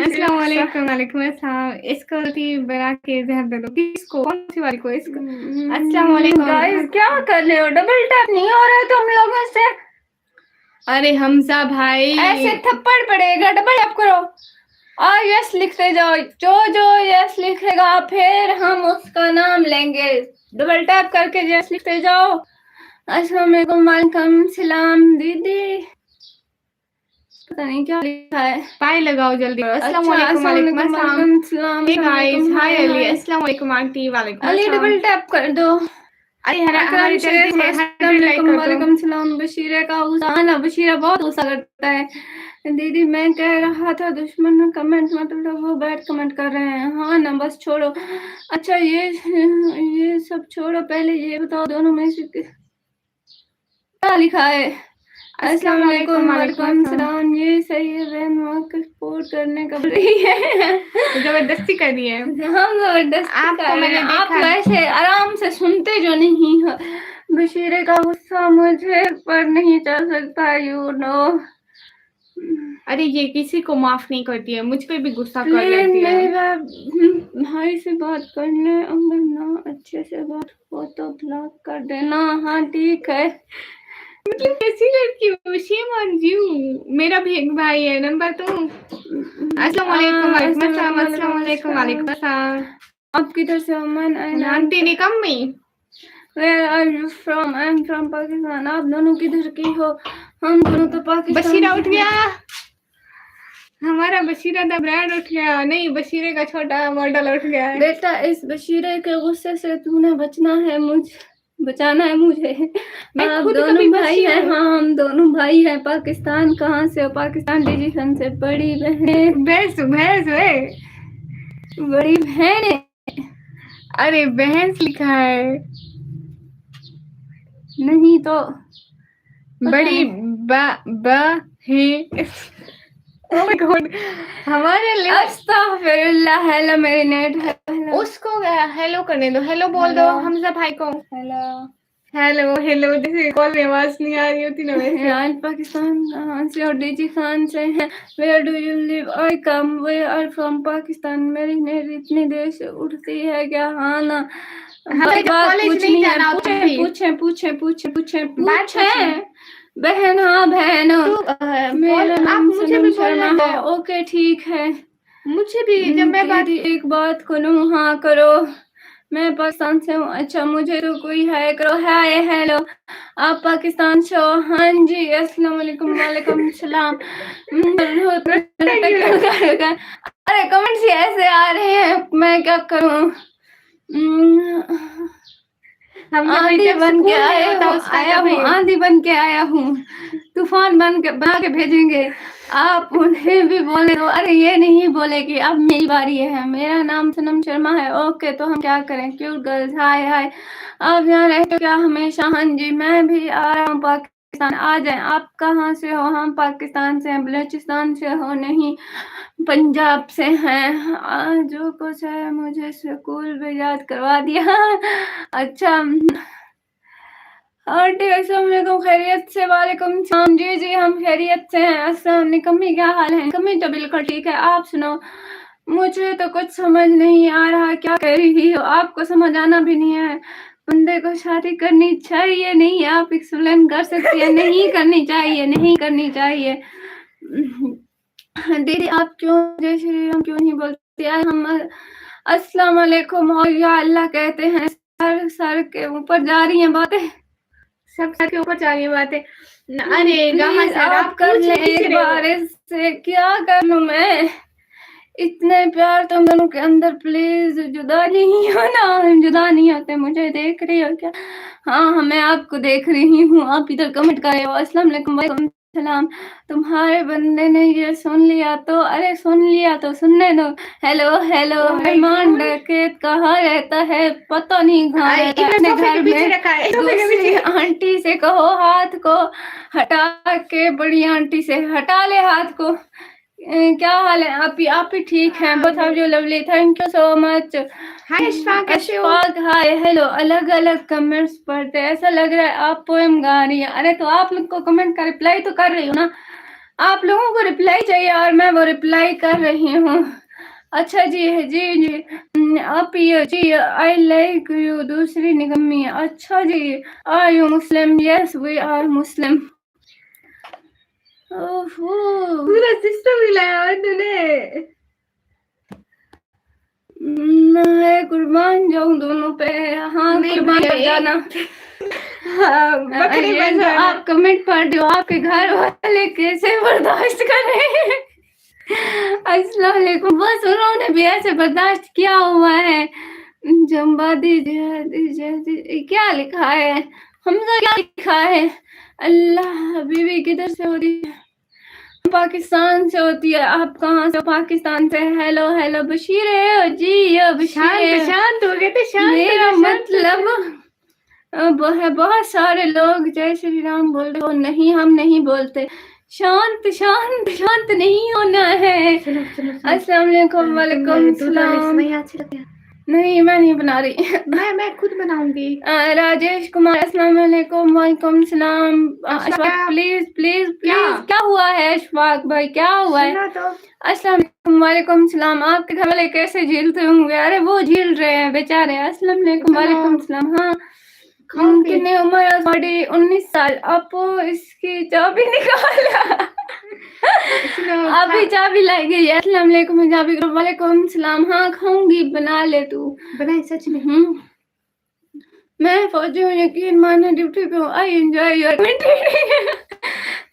अस्सलाम वालेकुम। वालेकुम अस्सलाम। इसको रोटी बना के इधर दे दो। किसको? कौन सी वाली को? इसको। अस्सलाम वालेकुम गाइस क्या कर रहे हो? डबल टैप नहीं हो रहा है तुम लोगों से? अरे हमजा भाई, ऐसे थप्पड़ पड़ेगा, डबल टैप करो और यस लिखते जाओ। जो जो यस लिखेगा फिर हम उसका नाम लेंगे। डबल टैप करके यस लिखते जाओ। अस्सलाम वालेकुम। वालेकुम सलाम दीदी। पता नहीं क्या लिखा है। पाई लगाओ जल्दी। अस्सलाम अच्छा, वालेकुम। वालेकुम अस्सलाम। वालेकुम सलाम। हे गाइस, हाय अली। हाय अस्सलाम वालेकुम आंटी। वालेकुम अली, अस्सलाम। डबल टैप कर दो। अरे अकरम हमारे जल्दी शेख, से अस्सलाम 100 लाइक वालेकुम। कर दो। वालेकुम सलाम। बशीरा का गुस्सा ना, बशीरा बहुत गुस्सा करता है। दीदी मैं कह रहा था दुश्मन कमेंट मतलब वो बैड कमेंट कर रहे हैं। हाँ ना, बस छोड़ो। अच्छा ये सब छोड़ो, पहले ये बताओ दोनों में से क्या लिखा है? अस्सलाम वालेकुम। वालेकुम सलाम। ये सही है बहन, वहाँ को सपोर्ट करने का रही है। जबरदस्ती कर रही है। हम जबरदस्ती आपको कर रहे मैंने हैं, आप देखा। वैसे आराम से सुनते जो नहीं हो। बशीरे का गुस्सा मुझे पर नहीं चल सकता, यू नो। अरे ये किसी को माफ नहीं करती है, मुझ पे भी गुस्सा कर प्लीज लेती है। मेरा भाई से बात करने, अगर ना अच्छे से बात हो तो ब्लॉक कर देना। हाँ ठीक है। मतलब कैसी लड़की हो? Shame on you. मेरा भी एक भाई है, नंबर तो। अस्सलाम वालेकुम। वालेकुम अस्सलाम। अस्सलाम वालेकुम। वालेकुम अस्सलाम। आप किधर से? अमन आंटी निकम्मी। Where are you from? I'm from Pakistan. आप दोनों किधर की हो? हम दोनों तो पाकिस्तान। बशीरा उठ गया। हमारा बशीरा दा ब्रांड उठ गया। नहीं, बशीरे का छोटा मॉडल उठ गया है। बेटा इस बशीरे के गुस्से से तूने बचना है, बचाना है मुझे। मैं आप खुद दोनों कभी भाई बची हैं। हूँ। हाँ हम दोनों भाई हैं। पाकिस्तान कहाँ से हो? पाकिस्तान डिजीजन से। बड़ी बहन। भैंस भैंस है। बड़ी बहन है। अरे भैंस लिखा है। नहीं तो बड़ी बा है। Oh my God, हमारे लिए अस्तगफिरुल्लाह। हेलो मेरी नेट है। उसको हेलो करने दो। हेलो बोल दो हेलो। हमजा भाई को। हेलो हेलो हेलो, जैसे कॉल में आवाज नहीं आ रही होती ना वैसे। आज पाकिस्तान कहाँ से और डीजी खान से हैं। Where do you live? I come we are from Pakistan. मेरी नेट इतनी देर से उठती है क्या? हाँ ना, हमें जब बात कॉलेज कुछ नहीं नहीं है। जाना हो तब भी बात पूछे बहन। हाँ बहन, मेरा आप नाम मुझे सनम भी शर्मा बोलने है। दो। ओके ठीक है। मुझे भी जब मैं बात। दीदी एक बात करूँ? हाँ करो। मैं पाकिस्तान से हूँ। अच्छा मुझे तो कोई हाय करो। Hi hello. आप पाकिस्तान से हो? हाँ जी। अस्सलाम वालेकुम। वालेकुम सलाम। अरे कमेंट्स ही ऐसे आ रहे हैं, मैं क्या करूँ? आंधी बन के आया हूँ। आंधी बन के आया हूँ। तूफान बना के भेजेंगे। आप उन्हें भी बोले दो। अरे ये नहीं बोले कि अब मेरी बारी है। मेरा नाम सनम शर्मा है। ओके तो हम क्या करें? क्यूट गर्ल्स हाय हाय। आप यहाँ रहते हो क्या हमेशा? हाँ जी मैं भी आ रहा हूँ पाकिस्तान। आ जाए। आप कहाँ से हो? हम पाकिस्तान से हैं। बलूचिस्तान से हो? नहीं पंजाब से हैं। जो कुछ है मुझे स्कूल में याद करवा दिया। अच्छा आंटी अस्सलाम वालेकुम। खैरियत से? वालेकुम सलाम। जी जी हम खैरियत से हैं। अस्सलाम वालेकुम। कम्मी क्या हाल है? कम्मी तो बिल्कुल ठीक है। आप सुनो, मुझे तो कुछ समझ नहीं आ रहा क्या कह रही हो। आपको समझ आना भी नहीं है। बंदे को शादी करनी चाहिए नहीं? आप एक्सप्लेन कर सकती है? नहीं करनी चाहिए, नहीं करनी चाहिए। दीदी आप क्यों जय श्री राम क्यों नहीं बोलती है? हम अस्सलाम वालेकुम और या अल्लाह कहते हैं। सर के ऊपर जा रही हैं बातें। सब सर के ऊपर जा रही बातें। अरे गामा प्लीज सर आप कर ले एक बार। इससे क्या कर लूं मैं? इतने प्यार तुम दोनों के अंदर, प्लीज जुदा नहीं हो ना? जुदा नहीं होते। मुझे देख रही हो क्या? हाँ मैं आपको देख रही हूँ। आप इधर कमेंट कर रहे हो। अस्सलाम वालेकुम। सलाम। तुम्हारे बंदे ने ये सुन लिया तो, अरे सुन लिया तो सुनने दो। हेलो हेलो, मेहमान डकैत कहाँ रहता है, पता नहीं कहाँ रहता है, अपने घर में। दूसरी आंटी से कहो हाथ को हटा के, बड़ी आंटी से हटा ले हाथ को। क्या हाल है? आप ही ठीक हैं? Both of you lovely, thank you so much. Hi Ashfaq, कैसे हो? Ashfaq hi hello. अलग अलग कमेंट्स पढ़ते ऐसा लग रहा है आप पोएम गा रही हैं। अरे तो आप लोग को कमेंट का रिप्लाई तो कर रही हूँ ना, आप लोगों को रिप्लाई चाहिए और मैं वो रिप्लाई कर रही हूँ। अच्छा जी है जी आप ये जी आई लाइक यू, दूसरी निकम्मी है। अच्छा जी, are you Muslim? Yes we are Muslim. पूरा सिस्टम हिलाया तूने। मैं कुर्बान जाऊं दोनों पे। हाँ कुर्बान हो जाना। बकरी बन जाना। आप कमेंट पढ़ रहे हो, आपके घर वाले कैसे बर्दाश्त कर रहे हैं? अस्सलाम वालेकुम। बस उन्होंने भी ऐसे बर्दाश्त किया हुआ है। जम्बादी क्या लिखा है? हमजा क्या लिखा है? अल्लाह बीवी किधर से हो रही है? पाकिस्तान से होती है। आप कहाँ से? पाकिस्तान से। हेलो हेलो बशीर है जी, ये बशीर शांत हो गए थे, शांत। मेरा मतलब बहुत सारे लोग जय श्री राम बोल रहे हो। नहीं हम नहीं बोलते। शांत शांत शांत नहीं होना है। अस्सलाम वालेकुम। वालेकुम सलाम। नहीं मैं नहीं बना रही। मैं खुद बनाऊंगी। राजेश कुमार अस्सलाम वालेकुम। वालेकुम सलाम। Ashfaq please please please. क्या हुआ है अशफाक भाई, क्या हुआ है? तो अस्सलाम वालेकुम। वालेकुम सलाम। आपके घर वाले कैसे झेलते होंगे? अरे वो झेल रहे हैं बेचारे। अस्सलाम वालेकुम। वालेकुम सलाम। हाँ कितनी उम्र? 19 साल। आपो इसकी चाबी निकाला। अभी चाबी लाई गई। अस्सलाम वालेकुम। चाबी। वालेकुम सलाम। हाँ खाऊंगी, बना ले तू। बनाए सच में। मैं फौजी हूँ, यकीन मानो ड्यूटी पे हूँ। I enjoy your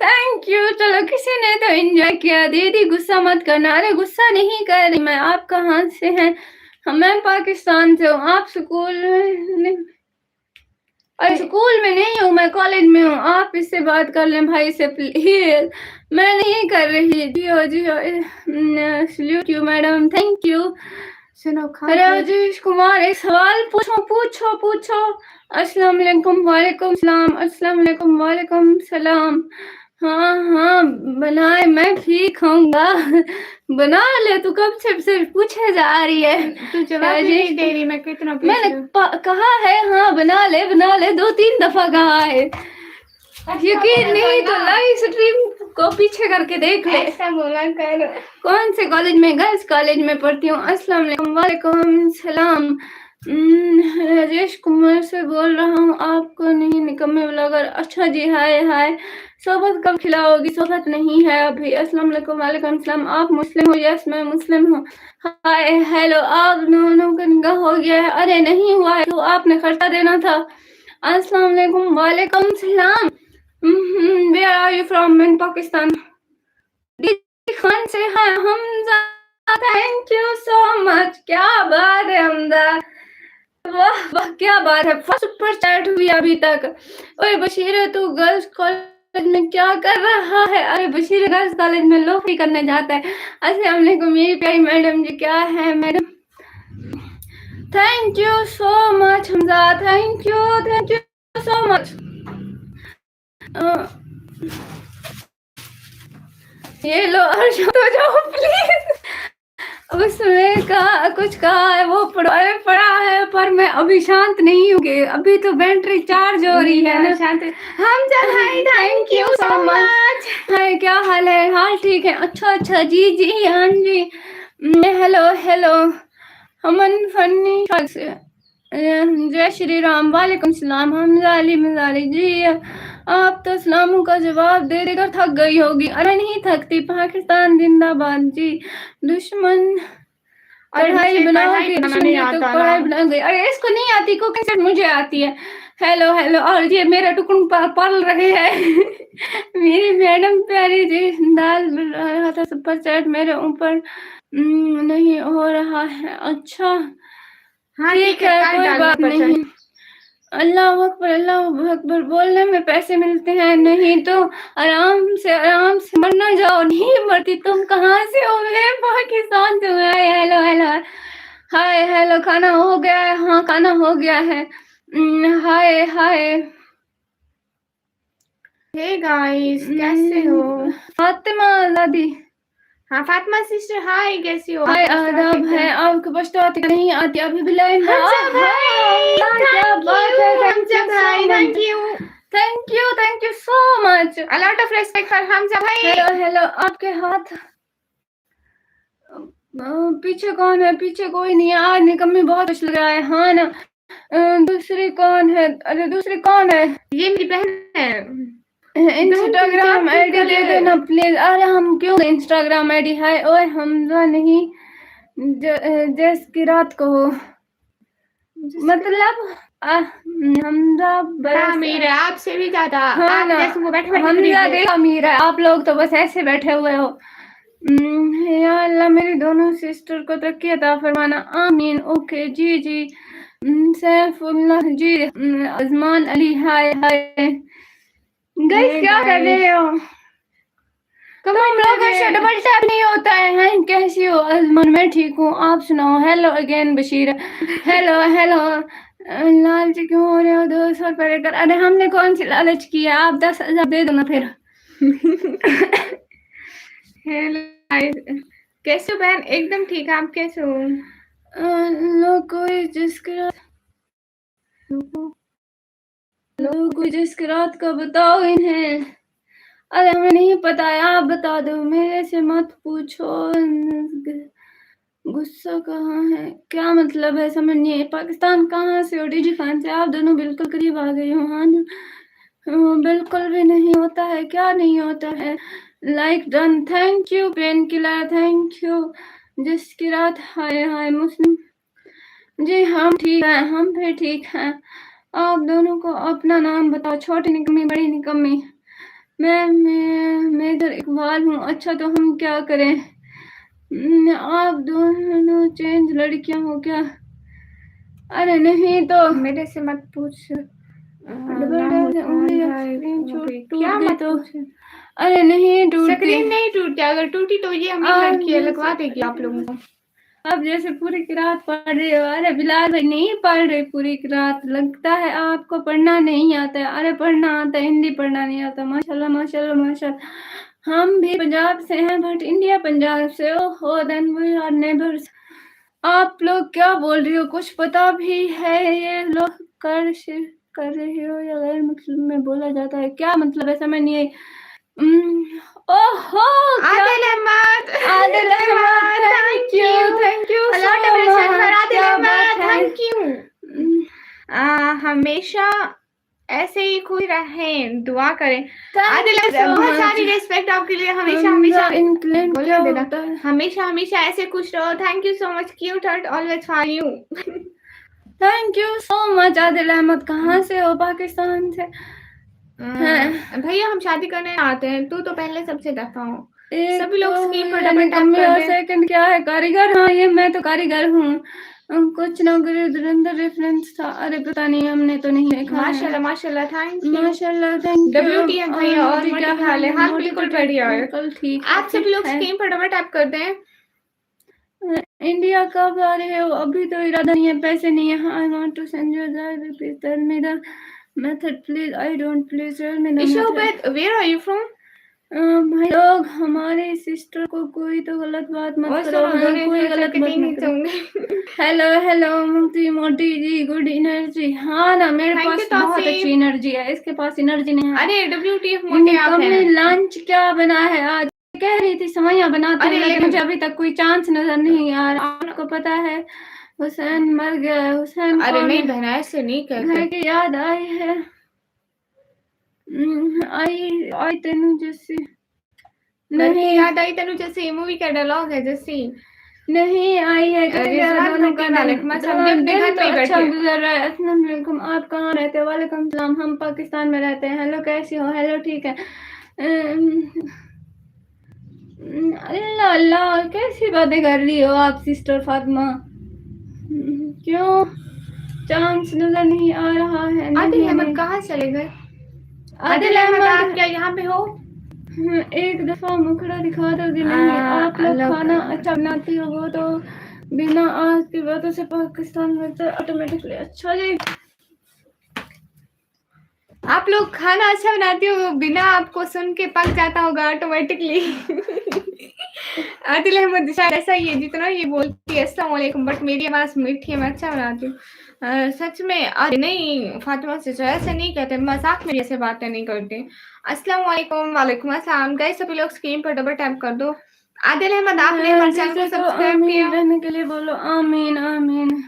thank you. चलो किसी ने तो एंजॉय किया। दीदी गुस्सा मत करना। अरे गुस्सा नहीं कर रही मैं। आप कहाँ से हैं? मैं पाकिस्तान से हूँ। आप स्कूल में? अरे स्कूल में नहीं हूँ, मैं कॉलेज में हूँ। आप इससे बात कर लें भाई से प्लीज। मैं नहीं कर रही। जियो जियो salute you madam, thank you. सुनो राजेश कुमार एक सवाल पूछो पूछो पूछो। अस्सलाम वालेकुम। वालेकुम सलाम। अस्सलाम वालेकुम। वालेकुम सलाम। हाँ हाँ बनाए, मैं भी खाऊंगा। बना ले तू, कब से सिर्फ पूछे जा रही है। तू जवाब भी नहीं दे रही। मैं कितना मैंने कहा है हाँ बना ले 2-3 दफा कहा है। यकीन नहीं तो लाइव स्ट्रीम को पीछे करके देख ले। ऐसा बोला कर। कौन से कॉलेज में? गर्ल्स कॉलेज में पढ़ती हूँ। अस्सलाम वालेकुम। वालेकुम सलाम। राजेश कुमार से बोल रहा हूँ। आपको नहीं निकम्मे ब्लॉगर। अच्छा जी हाय हाय। सोबत कब खिलाओगी? सोबत नहीं है अभी। अस्सलाम वालेकुम। वालेकुम सलाम। आप मुस्लिम हो? यस मैं मुस्लिम हूँ। Hi hello. आप दोनों का निकाह हो गया है? अरे नहीं हुआ है तो आपने खर्चा देना था। अस्सलाम वालेकुम। वालेकुम सलाम। Where are you from? In Pakistan. Khan से है Hamza. Thank you so much. क्या बात है हमजा, वाह वाह क्या बात है। फर्स्ट सुपर चैट हुई अभी तक। ओए बशीर तू गर्ल्स कॉलेज में क्या कर रहा है? अरे बशीर गर्ल्स कॉलेज में लोफी करने जाता है। अस्सलाम वालेकुम मेरी प्यारी मैडम जी। क्या है madam? Thank you so much Hamza, thank you so much. ये लो अर्श तो जाओ प्लीज। उसमें कहा कुछ कहा है वो पढ़ा है पर मैं अभी शांत नहीं हूँ। अभी तो बैटरी चार्ज हो रही है ना। शांत हम भाई थैंक यू सो मच। हाय क्या हाल है? हाल ठीक है। अच्छा जी जी हाँ जी। हेलो हेलो हमन फनी से। जय श्री राम। वालेकुम सलाम। हमजा अली मजारी जी। आप तो सलामों का जवाब दे देकर थक गई होगी। अरे नहीं थकती। पाकिस्तान जिंदाबाद जी। दुश्मन कढ़ाई बनाओगे तो कढ़ाई बना गई। अरे इसको नहीं आती कुकिंग सेट, मुझे आती है। Hello hello. और ये मेरा टुकड़ पल रहे हैं। मेरी मैडम प्यारी जी दाल रहा था सुपर चैट मेरे ऊपर नहीं हो रहा है। अच्छा हाँ ठीक है कोई बात नहीं। अल्लाह अकबर बोलने में पैसे मिलते हैं, नहीं तो आराम से मर ना जाओ। नहीं मरती, तुम कहाँ से हो? मैं पाकिस्तान से हूँ। Hi hello hello hi hello, खाना हो गया है? हाँ खाना हो गया है। हाय हाय हे गाइस, कैसे हो? फातिमा दादी, हाँ फातिमा सिस्टर, हाय कैसी हो? हाय आपकी बस तो आदाब आती है, है। आपके बस तो आती नहीं आती अभी भी लाइन में। हमजा भाई, क्या थैंक बात यू है, थैंक हमजा यू सो भाई, much, thank you so much. A lot of respect for Hamza भाई। हेलो हेलो, आपके हाथ पीछे कौन है? पीछे कोई नहीं है। आज निकम्मी बहुत खुश लग रहा है। हाँ ना, दूसरी कौन है? अरे दूसरी कौन है? ये मेरी बहन है। इंस्टाग्राम आईडी दे देना प्लीज। अरे हम क्यों इंस्टाग्राम आईडी? हाय ओए हमजा नहीं, जस की रात को हो, मतलब हमजा बड़ा बस। अमीर है, आपसे भी ज्यादा। हाँ आप ना, जैसे वो बैठे बैठे हमजा खरीद ले। देख अमीर है, आप लोग तो बस ऐसे बैठे हुए हो। या अल्लाह मेरी दोनों सिस्टर को तरक्की अता फरमाना, आमीन। ओके जी जी। सैफुल्लाह जी, अजमान अली, हाय हाय। गाइस हे क्या कर रहे गाइस, हो? तुम कमेंट लोगों से करें। डबल टैप नहीं होता है। हैं कैसी हो अजमान? मैं ठीक हूँ, आप सुनाओ? Hello again Bashir, hello hello. लालच क्यों हो रहे हो? 200 रुपये लेकर। अरे हमने कौन सी लालच की है? आप 10,000 दे दो ना फिर। हेलो गाइस, कैसे हो बहन? एकदम ठीक है, आप कैसे हो? कोई जिसके रात का बताओ इन्हें। अरे हमें नहीं पता है, आप बता दो, मेरे से मत पूछो। गुस्सा कहाँ है? क्या मतलब है? समझ नहीं है। पाकिस्तान कहाँ से हो? डीजी खान से। आप दोनों बिल्कुल करीब आ गई हो। हाँ ना, बिल्कुल भी नहीं होता है। क्या नहीं होता है? Like done, thank you pain killer, thank you. जिसकी रात, हाय हाय मुस्लिम जी, हम ठीक हैं, हम भी ठीक हैं। आप दोनों को अपना नाम बताओ। छोटी निकम्मी, बड़ी निकम्मी। मैं मेजर इकबाल हूँ। अच्छा तो हम क्या करें? आप दोनों चेंज लड़कियां हो क्या? अरे नहीं तो मेरे से मत पूछ। डबल टैप से उंगली स्क्रीनशॉट टूट क्या गई मत तो? पूछ? अरे नहीं टूटती। स्क्रीन नहीं टूटती, अगर टूटी तो ये अमीर आप लड़की है, लगवा जैसे देगी आप लोगों को। आप जैसे पूरी किरात पढ़ रहे हो। अरे बिलाल भाई नहीं पढ़ रहे पूरी किरात, लगता है आपको पढ़ना नहीं आता है। अरे पढ़ना आता है, हिंदी पढ़ना नहीं आता। माशाल्लाह माशाल्लाह माशाल्लाह। हम भी पंजाब से हैं, बट इंडिया पंजाब से। ओहो, देन वी आर नेबर्स। आप लोग क्या बोल रही हो? कुछ पता भी है ये लोग कर रहे हो या गैर मुस्लिम में बोला जाता है? क्या मतलब है? समझ नहीं आई। ओहो क्या? Adil Ahmed, Adil Ahmed, thank you a so lot of respect for much. Adil क्या बात अहमद, है? Thank you. हमेशा ऐसे ही खुश रहें, दुआ करें। Thank Adil you Ahmed, so बहुत मच। सारी रिस्पेक्ट आपके लिए। हमेशा हमजा हमेशा इंक्लेंट बोलने क्या देना, होता है? हमेशा हमेशा ऐसे खुश रहो। Thank you so much, cute heart always for you. Thank you so much. Adil Ahmed कहाँ से हो? पाकिस्तान से हैं? भैया हम शादी करने आते हैं, तू तो पहले सबसे दफा हो। एक सभी तो लोग स्क्रीन पर है डबल टैप निकम्मी कर और दें। सेकंड क्या है? कारीगर। हाँ ये मैं तो कारीगर हूँ। कुछ नौकरी धुरंधर रेफरेंस था। अरे पता नहीं, हमने तो नहीं देखा है। माशाल्लाह माशाल्लाह, थैंक यू। माशाल्लाह, थैंक यू। WTF भैया, और मोटी मोटी क्या क्या हाल है? हाल मोटी बिल्कुल तो बढ़िया है। बिल्कुल ठीक है, आप सभी लोग है। स्क्रीन पर डबल टैप कर दें। इंडिया कब आ रहे हो? अभी तो इरादा नहीं है, पैसे नहीं है। I want to send you that मेरा method please. I don't please tell me the issue method. With, where are you from? भाई लोग, हमारे सिस्टर को कोई तो गलत बात मत और करो। सुनो, हाँ दोनों कोई फ्यूचर गलत के बात दिन मत ही करो। चाहूंगे। हेलो हेलो मोटी मोटी जी, गुड एनर्जी। हाँ ना, मेरे थैंक यू पास बहुत अच्छी तौसीफ। एनर्जी है, इसके पास एनर्जी नहीं है। अरे WTF मोटे आप निकम्मी, हैं। लंच क्या बना है आज? कह रही थी सवैयां बनाती हूँ, अरे लेकिन मुझे लेकिन, अभी तक कोई चांस नजर नहीं आ रहा। आपको पता है हुसैन मर गया है। हुसैन अरे कौन नहीं है? बहना, ऐसे नहीं घर कहते। की याद आई है। आई आई तेनू जैसी। घर की नहीं याद आई तेनू जैसी, मूवी का डायलॉग है जैसी। नहीं आई है। कैसे गया रिजवान दोनों का भट्टी दिन? वालेकुम अस्सलाम, जी अपने दिन घर तो पे ही अच्छा बैठिए। गुजर रहा है। अस्सलाम वालेकुम। आप कहाँ रहते हो? वालेकुम सलाम। हम पाकिस्तान में रहते हैं। हेलो कैसी हो? हेलो ठीक है। अल्लाह अल्लाह, कैसी बातें कर रही हो आप सिस्टर फातिमा? क्यों? चांस नजर नहीं आ रहा है। आदिल नहीं अहमद नहीं कहाँ चले गए? आदिल आदिल अहमद आप अहमद क्या यहाँ पे हो? एक दफा मुखड़ा दिखा दोगे? नहीं आप लोग लोग खाना अच्छा बनाते हो, वो तो बिना आज की बातों से पाकिस्तान में तो ऑटोमेटिकली। अच्छा जी, आप लोग खाना अच्छा बनाते हो, बिना आपको सुन के पक जाता होगा ऑटोमेटिकली। आदिल अहमद शायद ऐसा ही है, जितना ये बोलती है अस्सलाम वालेकुम, बट मेरी आवाज मीठी है, मैं अच्छा बनाती हूँ। सच में? अरे नहीं फातिमा से ऐसे नहीं कहते, मजाक में ऐसे बातें नहीं करते। अस्सलाम वालेकुम। वालेकुम अस्सलाम। गाइस सभी लोग स्क्रीन पर डबल टैप कर दो। आदिल अहमद आपने हमारे चैनल को जिसे तो सब्सक्राइब आमीन किया? रहने के लिए बोलो आमीन आमीन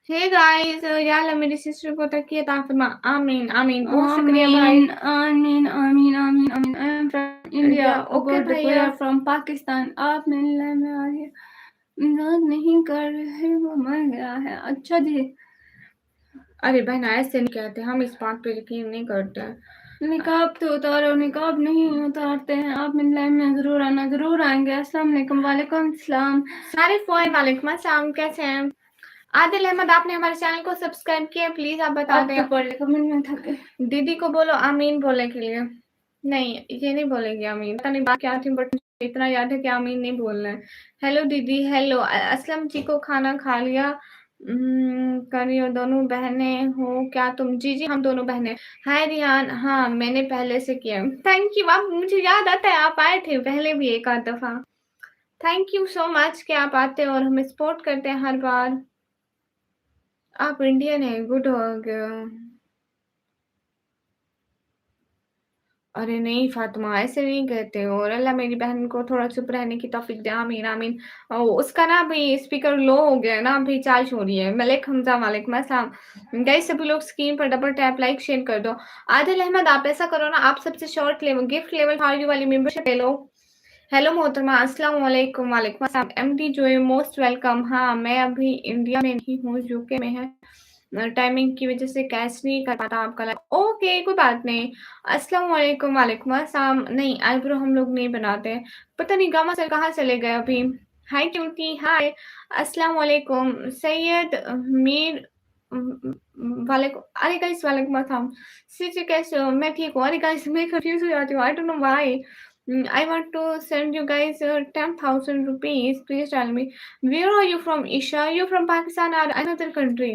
हे गाइस, या अल्लाह मेरी सिस्टर को तकिए ताफिमा। आमीन आमीन, बहुत शुक्रिया भाई। आमीन आमीन आमीन आमीन आमीन। I am from India, okay good. We भैया। Are from Pakistan. आप मिलने में आ रही मदद नहीं कर रहे, वो मर गया है। अच्छा जी, अरे बहन ऐसे नहीं कहते, हम इस बात पे यकीन नहीं करते हैं। निकाब तो उतारो। निकाब नहीं उतारते हैं। आप मिलने में जरूर आना। जरूर आएंगे। अस्सलाम वालेकुम। वालेकुम सलाम। सारे फोन वालेकुम अस्सलाम, कैसे हैं? आदिल अहमद आपने हमारे चैनल को सब्सक्राइब किया? प्लीज आप बता आप दें। तो पढ़ कमेंट में थके। दीदी को बोलो आमीन बोलने के लिए। नहीं ये नहीं बोलेगी आमीन, पता नहीं बात क्या थी, बट इतना याद है कि आमीन नहीं बोलना है। हेलो दीदी। हेलो असलम जी को खाना खा लिया? करियो, दोनों बहनें हो क्या तुम? जी जी हम दोनों बहनें। हाय रियान, हाँ मैंने पहले से किया। Thank you. आप, मुझे याद आता है आप आए थे पहले भी एक आध दफा। थैंक यू सो मच कि आप आते हैं और हमें सपोर्ट करते हैं हर बार। आप इंडियन है, गुड हो गया। अरे नहीं फातिमा ऐसे नहीं कहते, और अल्लाह मेरी बहन को थोड़ा चुप रहने की तौफीक दे। आमीन आमीन। उसका ना अभी स्पीकर लो हो गया है ना, अभी चार्ज हो रही है। मलिक हमजा वालेकुम अस्सलाम। गाइस सभी लोग स्क्रीन पर डबल टैप लाइक शेयर कर दो। आदिल अहमद आप ऐसा करो ना, आप सबसे short level gift level for you वाली मेंबरशिप ले लो। हेलो मोहतरमा, अस्सलाम वालेकुम। वालेकुम अस्सलाम। एमडी जो है मोस्ट वेलकम। हाँ मैं अभी इंडिया में नहीं हूँ, यूके में है, टाइमिंग की वजह से कैच नहीं कर पाता आपका लाइव। ओके कोई बात नहीं। अस्सलाम वालेकुम। वालेकुम अस्सलाम। नहीं आईब्रो हम लोग नहीं बनाते, पता नहीं गामा सर कहाँ चले गए अभी। हाय क्यूटी, हाय। अस्सलाम वालेकुम सैयद मीर। वालेकुम, अरे गाइस वालेकुम अस्सलाम। सिची कैसे हो? मैं ठीक हूँ। अरे गाइस मैं कंफ्यूज हो जाती हूँ, I don't know why. I want to send you guys 10,000 rupees. Please tell me, where are you from, Isha? You're from Pakistan or another country?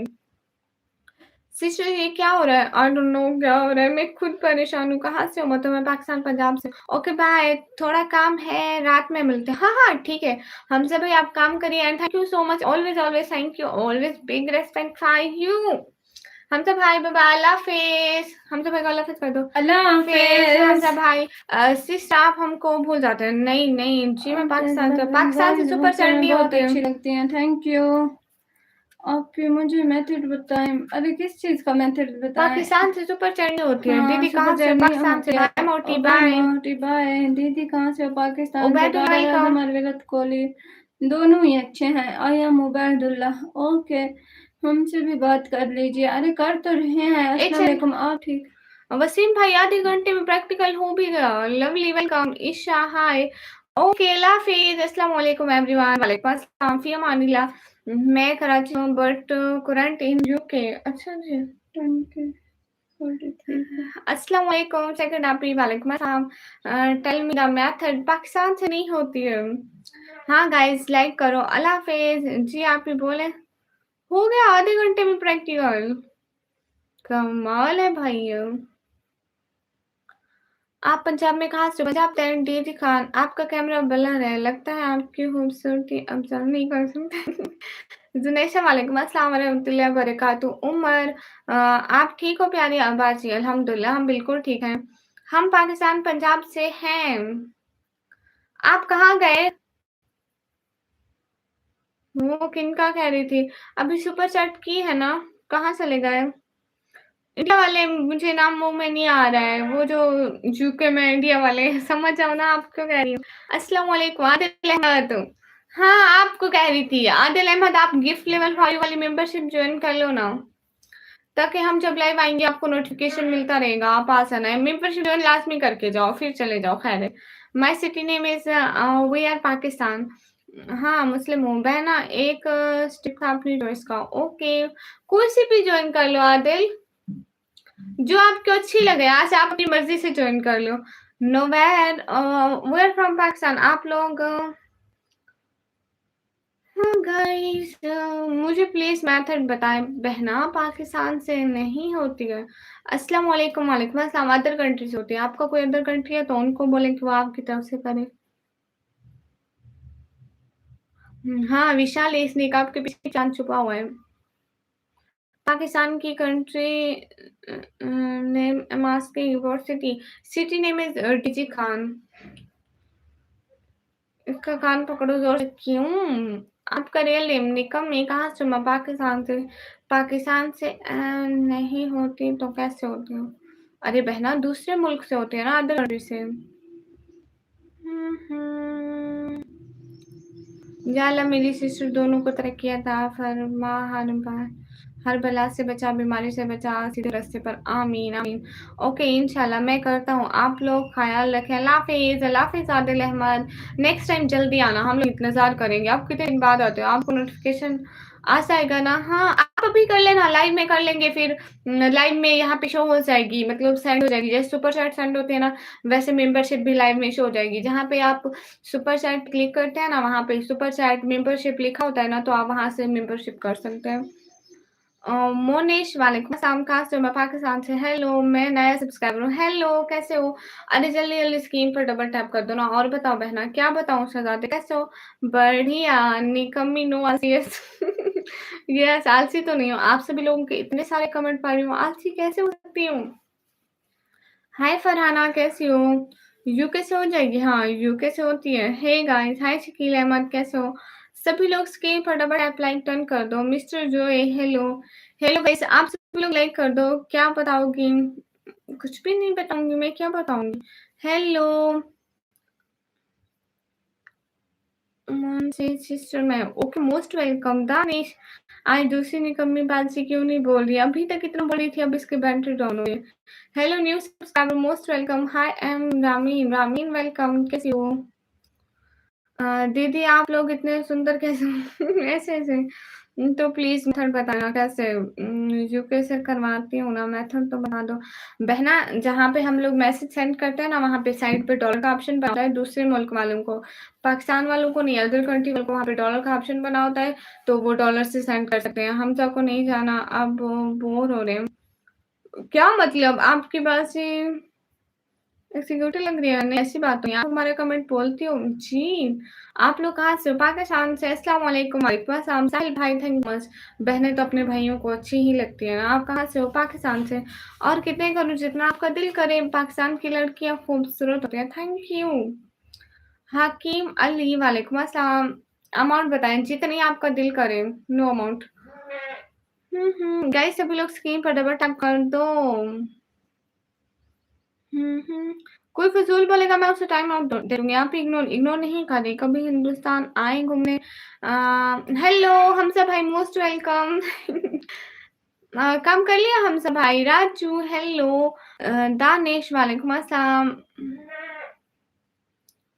Sister ये क्या हो रहा है? आई डोंट नो क्या हो रहा है, मैं खुद परेशान हूँ। कहाँ से हो? मतलब मैं पाकिस्तान पंजाब से। ओके बाय, थोड़ा काम है, रात में मिलते हैं। हाँ हाँ ठीक है। हम सब भाई आप काम करिए, and thank you so much. Always always thank you, always big respect for you. हम सब भाई, बाय बाय, अल्लाह हाफिज। हम सब भाई को अल्लाह हाफिज कर दो। अल्लाह फिर हम हाफिज। सब भाई। सिस्टर आप हमको भूल जाते हैं। नहीं नहीं जी, मैं पाकिस्तान से सुपर चैंडी बहुत होती हूँ। अच्छी लगती हैं। Thank you. आप मुझे मेथड बताएं। अरे किस चीज का मेथड बताएं? पाकिस्तान से सुपर चैंडी होती है। हाँ दीदी सुपर कहाँ से? जर्नी पाकिस्तान से। होती है। बाय मोटी, ओके बाय। मोटी बाय। दीदी कहाँ से हो? पाकिस्तान से। उबैदुल भाई बाबर का। आजम और विराट कोहली दोनों ही अच्छे हैं। I am Ubaidullah. ओके हमसे भी बात कर लीजिए। अरे कर तो रहे हैं। एक अस्सलाम सेकंड। वालेकुम। आप ठीक? वसीम भाई आधे घंटे में प्रैक्टिकल हो भी गया। Lovely welcome. Isha hi. Okay अल्लाह हाफिज। अस्सलाम वालेकुम एवरीवन। वालेकुम अस्सलाम। फी अमानिल्लाह। मैं कराची हूँ बट करंट इन यूके। अच्छा जी। 20 43 अस्सलाम वालेकुम सेकंड आप ही। वालेकुम अस्सलाम। Tell me the method. Pakistan से नहीं होती है। हाँ गाइस लाइक करो। अल्लाह हाफिज। जी आप ही बोले। हो गया आधे घंटे में प्रैक्टिकल। कमाल है भाई। आप पंजाब में कहाँ से हो? Punjab that DG Khan. आपका कैमरा ब्लर है, लगता है आपकी खूबसूरती ऑब्जर्व नहीं कर सकते। जुनेशा वालेकुम अस्सलाम वरहमतुल्लाहि वबरकातुहू। उमर आप ठीक हो प्यारी आबाजी? अल्हम्दुलिल्लाह हम बिल्कुल ठीक हैं। हम पाकिस्तान पंजाब से हैं। आप कहाँ गए? वो किनका कह रही थी? अभी सुपर चैट की है ना, कहाँ चले गए? इंडिया वाले, मुझे नाम मुंह में नहीं आ रहा है, वो जो यूके में इंडिया वाले। समझ जाओ ना आप क्यों कह रही हूँ। अस्सलाम वालेकुम आदिल अहमद। हाँ आपको कह रही थी आदिल अहमद, आप गिफ्ट लेवल 5 वाली मेंबरशिप ज्वाइन कर लो ना, ताकि हम जब लाइव आएंगे आपको नोटिफिकेशन मिलता रहेगा। आप आ जाना है, मेंबरशिप ज्वाइन लास्ट में करके जाओ फिर चले जाओ। खैर है। My city name is we are Pakistan. हाँ, मुस्लिम हूँ। बहना एक स्टिक था अपनी चॉइस का। ओके, कोई सी भी जॉइन कर लो आदिल, जो आपको अच्छी लगे। आज आप अपनी मर्ज़ी से जॉइन कर लो। नोवैर वेयर फ्रॉम पाकिस्तान आप लोग हाँ गाइस मुझे प्लीज़ मेथड बताएँ। बहना पाकिस्तान से नहीं होती है। अस्सलाम वालेकुम, वालेकुम अस्सलाम। अदर कंट्री से होती है। आपका कोई अदर कंट्री है तो उनको बोलें कि वो आपकी तरफ से करें। हाँ, विशाल इस निकाब के पीछे चाँद छुपा हुआ है। पाकिस्तान की country name mask university city name is TG Khan. इसका कान पकड़ो ज़ोर से। क्यों? आपका रियल नेम निकम में कहाँ से? मैं पाकिस्तान से। पाकिस्तान से नहीं होती तो कैसे होती हूँ? अरे बहना दूसरे मुल्क से होती है ना, अदर कंट्री से। या अल्लाह मेरी सिस्टर दोनों को तरक्की अता फरमा, हर बला से बचा, बीमारी से बचा, सीधे रास्ते पर। आमीन आमीन। ओके इंशाल्लाह मैं करता हूँ। आप लोग ख्याल रखें। अल्लाह हाफ़िज़, अल्लाह हाफ़िज़ आदिल अहमद। नेक्स्ट टाइम जल्दी आना, हम लोग इंतज़ार करेंगे। आप कितने दिन बाद आते हो? आपको नोटिफ़िकेशन आ जाएगा ना? हाँ, आप अभी कर लेना, लाइव में कर लेंगे फिर लाइव में यहाँ पे शो हो जाएगी, मतलब सेंड हो जाएगी। जैसे सुपर चैट सेंड होते हैं ना, वैसे मेंबरशिप भी लाइव में शो हो जाएगी। जहाँ पे आप सुपर चैट क्लिक करते हैं ना, वहाँ पे सुपर चैट मेंबरशिप लिखा होता है ना, तो आप वहाँ से मेंबरशिप कर सकते हैं। मोनेश वालेकुम अस्सलाम, कहाँ से हो? मैं पाकिस्तान से। हेलो, मैं नया सब्सक्राइबर हूँ। हेलो, कैसे हो? अरे जल्दी-जल्दी स्क्रीन पर डबल टैप कर दो ना। और बताओ बहना, क्या बताऊँ शहज़ादे, कैसे हो? बढ़िया, निकम्मी नो आलसी यस यस, आलसी तो नहीं हूँ। आप सभी लोगों के इतने सारे कमेंट पढ़ रही हूँ, आलसी कैसे हो सकती हूँ? हाय फरहाना, कैसी हो? यूके से हो जाएगी? हाँ, यूके से होती है। हे गाइस, हाय शकील अहमद, कैसे हो? सभी लोग स्क्रीन पर डबल टैप लाइक टर्न कर दो। मिस्टर जोए, हेलो। हेलो गाइस, आप सभी लोग लाइक कर दो। क्या बताओगी? कुछ भी नहीं बताऊँगी मैं, क्या बताऊँगी? हेलो। से सिस्टर मैं ओके मोस्ट वेलकम दानिश। आज दूसरी निकम्मी बात से क्यों नहीं बोल रही? अभी तक इतना बोल रही थी, अब इसकी बैटरी डाउन हुई है। Hello new subscriber most welcome. Hi I am Ramin. Ramin welcome, कैसी हो? दीदी आप लोग इतने सुंदर कैसे ऐसे-ऐसे तो प्लीज़ मेथड बताना कैसे यूके से करवाती हूँ ना, मेथड तो बता दो। बहना जहाँ पे हम लोग मैसेज सेंड करते हैं ना, वहाँ पे साइड पे डॉलर का ऑप्शन बनता है दूसरे मुल्क वालों को। पाकिस्तान वालों को नहीं, अदर कंट्री वालों को वहाँ पे डॉलर का ऑप्शन बना होता है, तो वो डॉलर से सेंड कर सकते हैं। हम सबको नहीं जाना, अब बोर हो रहे हैं। क्या मतलब आपकी बात से एग्ज़ीक्यूटिव लग रही है? नहीं, ऐसी बात नहीं है। आप हमारे कमेंट बोलती हो? जी। आप लोग कहाँ से हो? पाकिस्तान से। अस्सलाम वालेकुम, वालेकुम अस्सलाम। साहिल भाई थैंक यू मच। बहनें तो अपने भाइयों को अच्छी ही लगती हैं ना। आप कहाँ से हो? पाकिस्तान से। और कितने करूँ जितना आपका दिल करे, पाकिस्तान की लड़कियाँ खूबसूरत होती हैं। Thank you. हकीम अली वालेकुम अस्सलाम। अमाउंट बताएँ, जितनी आपका दिल करे, नो अमाउंट। गाइस सभी लोग स्क्रीन पर डबल टैप कर दो। कोई फ़िज़ूल बोलेगा मैं उसे टाइम आउट दे दूँगी। आप इग्नोर इग्नोर नहीं करें। कभी हिंदुस्तान आए घूमने हेलो हमज़ा भाई मोस्ट वेलकम काम कर लिया हमज़ा भाई? राजू हेलो दानिश वालेकुम अस्सलाम।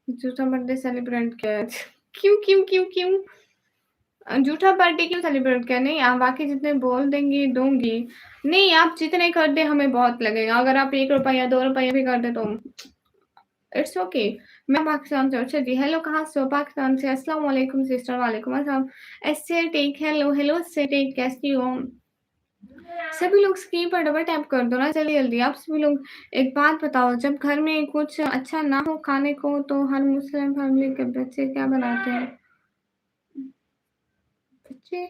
झूठा बर्थडे सेलिब्रेट किया आज। क्यों, क्यों, क्यों, क्यों? झूठा बर्थडे क्यों सेलिब्रेट किया? नहीं आप बाकी जितने बोल देंगी दूँगी। नहीं आप जितने कर दें हमें बहुत लगेगा। अगर आप ₹1 ₹2 भी कर दें तो इट्स ओके। मैं पाकिस्तान से अच्छा जी, हेलो कहाँ से हो? पाकिस्तान से। अस्सलाम वालेकुम सिस्टर, वालेकुम अस्सलाम। एस्से टेक हेलो, हेलो एस्से टेक कैसी हो? सभी लोग स्क्रीन पर डबल टैप कर दो ना जल्दी-जल्दी। आप सभी लोग एक बात बताओ, जब घर में कुछ अच्छा ना हो खाने को तो हर मुस्लिम फैमिली के बच्चे क्या बनाते हैं? बच्चे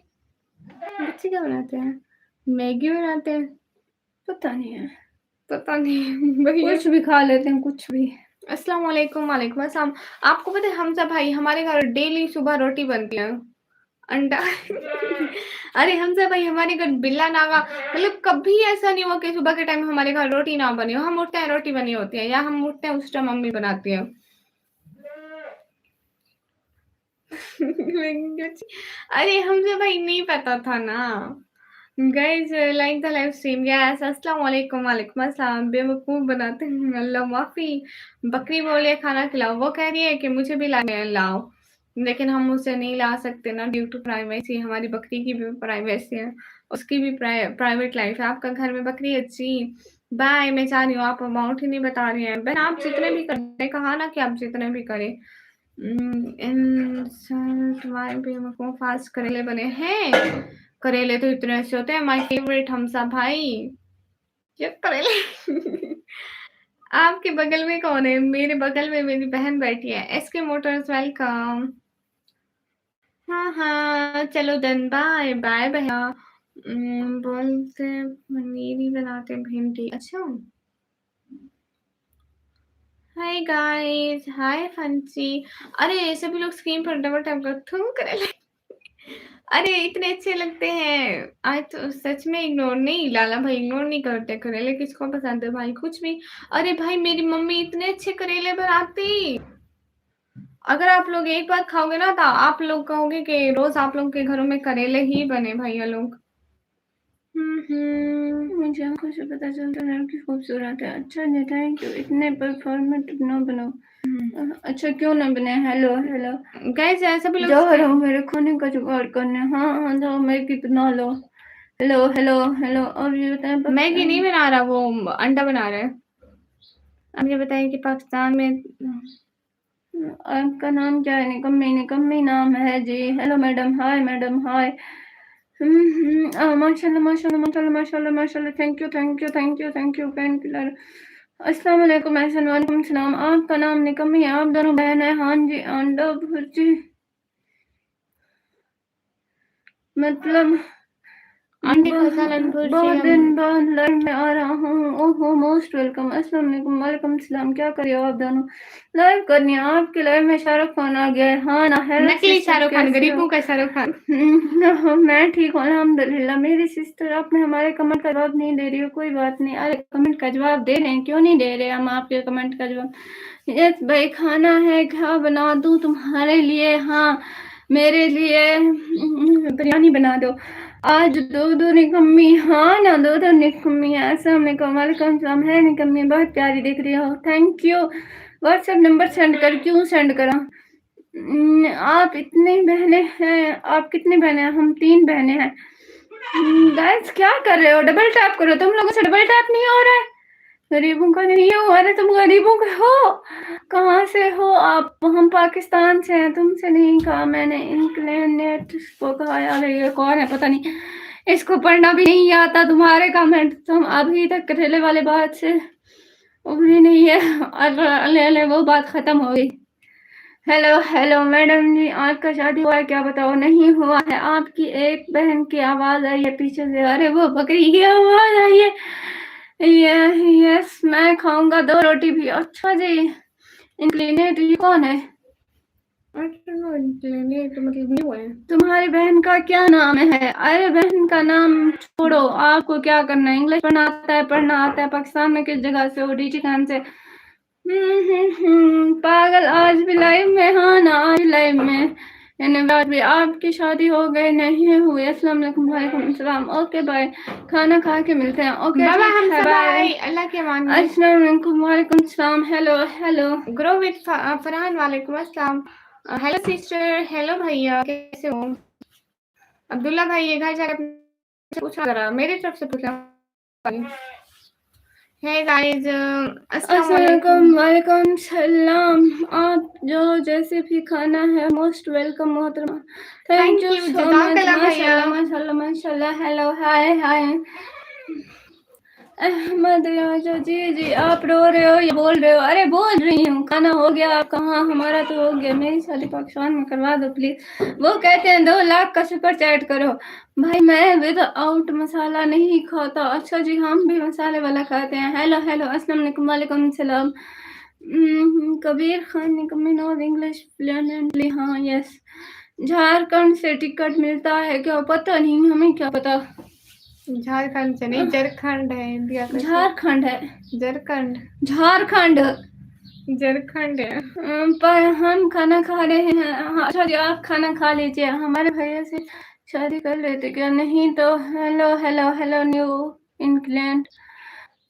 बच्चे क्या बनाते हैं? मैगी बनाते हैं? पता नहीं है। पता नहीं भैया कुछ भी खा लेते हैं, कुछ भी। अस्सलाम वालेकुम, वालेकुम अस्सलाम। आपको पता है हमज़ा भाई हमारे घर डेली सुबह रोटी बनती है। अंडा अरे हमज़ा भाई हमारे घर बिल्ला नागा मतलब कभी ऐसा नहीं हुआ कि सुबह के टाइम हमारे घर रोटी ना बनी हो। हम उठते हैं रोटी बनी होती है या हम उठते हैं उस टाइम मम्मी बनाती है। अरे हमज़ा भाई नहीं पता था ना। Guys like the live stream yes अस्सलाम वालेकुम वालेकुम अस्सलाम बेवकूफ़ बनाते हैं अल्लाह माफ़ी बकरी बोले खाना खिलाओ वो कह रही है कि मुझे भी लाओ लेकिन हम उसे नहीं ला सकते ना ड्यू टू प्राइवेसी। हमारी बकरी की भी प्राइवेसी है, उसकी भी प्राइवेट लाइफ है। आपका घर में बकरी है जी। बाय, मैं जा रही हूँ, आप अमाउंट ही नहीं बता रही हैं। बहन आप जितने भी करें, कहा ना कि आप जितने भी करें। इंसल्ट वाई भी को फास्ट करेले बने हैं। करेले तो इतने अच्छे होते हैं, माय फेवरेट हमसा भाई। ये करेले आपके बगल में कौन है? मेरे बगल में मेरी बहन बैठी है। SK Motors welcome. हाँ हाँ चलो डन, बाय बाय भैया। बोलते पनीर ही बनाते भिंडी, अच्छा। हाय गाइस, हाय फंसी। अरे सभी लोग स्क्रीन पर डबल टैप कर तुम करेले। अरे इतने अच्छे लगते हैं। आज तो सच में इग्नोर नहीं, लाला भाई इग्नोर नहीं करते। करेले किसको पसंद है भाई, कुछ भी। अरे भाई मेरी मम्मी इतने अच्छे करेले बनाती। अगर आप लोग एक बार खाओगे ना तो आप लोग कहोगे कि रोज आप लोग के घरों में करेले ही बने भैया लोग। मुझे आंखों से पता चलता है लड़की खूबसूरत है। अच्छा जी थैंक यू। इतने परफॉर्मेंट ना बनो। अच्छा क्यों ना बने। हेलो हेलो गाइस ऐसा भी लोग जाओ रहो मेरे खाने का जुगाड़ करने। हाँ हाँ जाओ मैगी बना लो। Hello hello hello. अब ये बताएं मैगी नहीं बना रहा, वो अंडा बना रहा है। अब ये बताइए कि पाकिस्तान में आपका नाम क्या है? निकम्मी निकम्मी नाम है जी। हेलो मैडम, हाय मैडम, हाय। माशाल्लाह माशाल्लाह माशाल्लाह माशाल्लाह माशाल्लाह। Thank you thank you thank you thank you pain killer. अस्सलाम वालेकुम एहसन। वालेकुम सलाम। आपका नाम निकम्मी है, आप दोनों बहन है? हाँ जी अंडा भुर्जी मतलब अंडे का सालन भुर्जी बहुत हम। दिन बाद लाइव में आ रहा हूँ। ओहो मोस्ट वेलकम। अस्सलाम वालेकुम। वालेकुम सलाम। क्या कर रहे हो आप दोनों? लाइव करनी है आपके। लाइव में शाहरुख खान आ गया है। हाँ ना। हेलो नकली सिस्टर शाहरुख खान, कैसे हो? गरीबों का शाहरुख खान। मैं ठीक हूँ अल्हम्दुलिल्लाह। मेरी सिस्टर आपने हमारे कमेंट का जवाब नहीं दे रही हो। कोई बात नहीं। अरे कमेंट का जवाब दे रहे हैं, क्यों नहीं दे रहे हम आपके कमेंट का जवाब। यस भाई खाना है, क्या बना दूँ तुम्हारे लिए? हाँ मेरे लिए बिरयानी बना दो। आज दो दो निकम्मी। हाँ ना दो दो निकम्मी है। अस्सलाम वालेकुम। वालेकुम सलाम। है निकम्मी बहुत प्यारी दिख रही हो। Thank you. WhatsApp number send कर। क्यों सेंड करा? आप इतनी बहनें हैं? आप कितनी बहनें हैं? हम 3 बहनें हैं। गाइस क्या कर रहे हो? डबल टैप करो। तुम लोगों से डबल टैप नहीं हो रहा है। गरीबों का नहीं हो। अरे तुम गरीबों के हो। कहाँ से हो आप? हम पाकिस्तान से हैं। तुमसे नहीं कहा मैंने। इंक्लेनेट को कहा। यार ये कौन है पता नहीं, इसको पढ़ना भी नहीं आता। तुम्हारे कमेंट तुम अभी तक करेले वाले बात से उभरी नहीं है। अरे वो बात खत्म हो गई। हेलो हेलो मैडम जी, आपका शादी हुआ है क्या? बताओ। नहीं हुआ है। आपकी एक बहन की आवाज आई है पीछे से। अरे वो बकरी की आवाज आई है। यस मैं खाऊंगा 2 रोटी भी। अच्छा जी। इंक्लिनेट ये कौन है? तो मतलब न्यू है। तुम्हारी बहन का क्या नाम है? अरे बहन का नाम छोड़ो, आपको क्या करना है? इंग्लिश पढ़ना आता है? पढ़ना आता है? पाकिस्तान में किस जगह से हो? डीजी खान से। पागल आज भी लाइव में? हाँ ना आज लाइव में। बाद भी आपकी शादी हो गई नहीं हुई? अस्सलाम वालेकुम। वालेकुम सलाम। Okay bye. खाना खा के मिलते हैं। ओके बाबा हम सब बाय। आए, अल्लाह के मान में। अस्सलाम वालेकुम। वालेकुम सलाम। Hello hello. Grow with Farhan, वालेकुम अस्सलाम। हेलो सिस्टर, हेलो भैया, कैसे हो? अब्दुल्ला भाई ये घर जाकर पूछा जरा, मेरी तरफ से पूछा। हे गाइस अस्सलाम वालेकुम। वालेकुम सलाम। आप जो जैसे भी खाना है मोस्ट वेलकम मोहतरमा। Thank you so much. जज़ाकल्लाह भैया। माशाल्लाह माशाल्लाह माशाल्लाह। हेलो हाय हाय। अहमद राजा जी जी आप रो रहे हो या बोल रहे हो? अरे बोल रही हूँ। खाना हो गया आपका? हाँ हमारा तो हो गया। मेरी शादी पाकिस्तान में करवा दो प्लीज। वो कहते हैं 2 लाख का सुपर चैट करो। भाई मैं विदाउट मसाला नहीं खाता। अच्छा जी हम भी मसाले वाला खाते हैं। हेलो हेलो अस्सलाम वालेकुम। वालेकुम सलाम। कबीर खान निकम्मी नॉट इंग्लिश फ्लुएंटली। हाँ यस। झारखंड से टिकट मिलता है क्या? पता नहीं, हमें क्या पता। झारखंड से नहीं, झारखंड है इंडिया का। झारखंड है। झारखंड। झारखंड। झारखंड है। पर हम खाना खा रहे हैं। हाँ अच्छा जी आप खाना खा लीजिए। हमारे भैया से शादी कर लेते क्या? नहीं तो। Hello hello hello new England.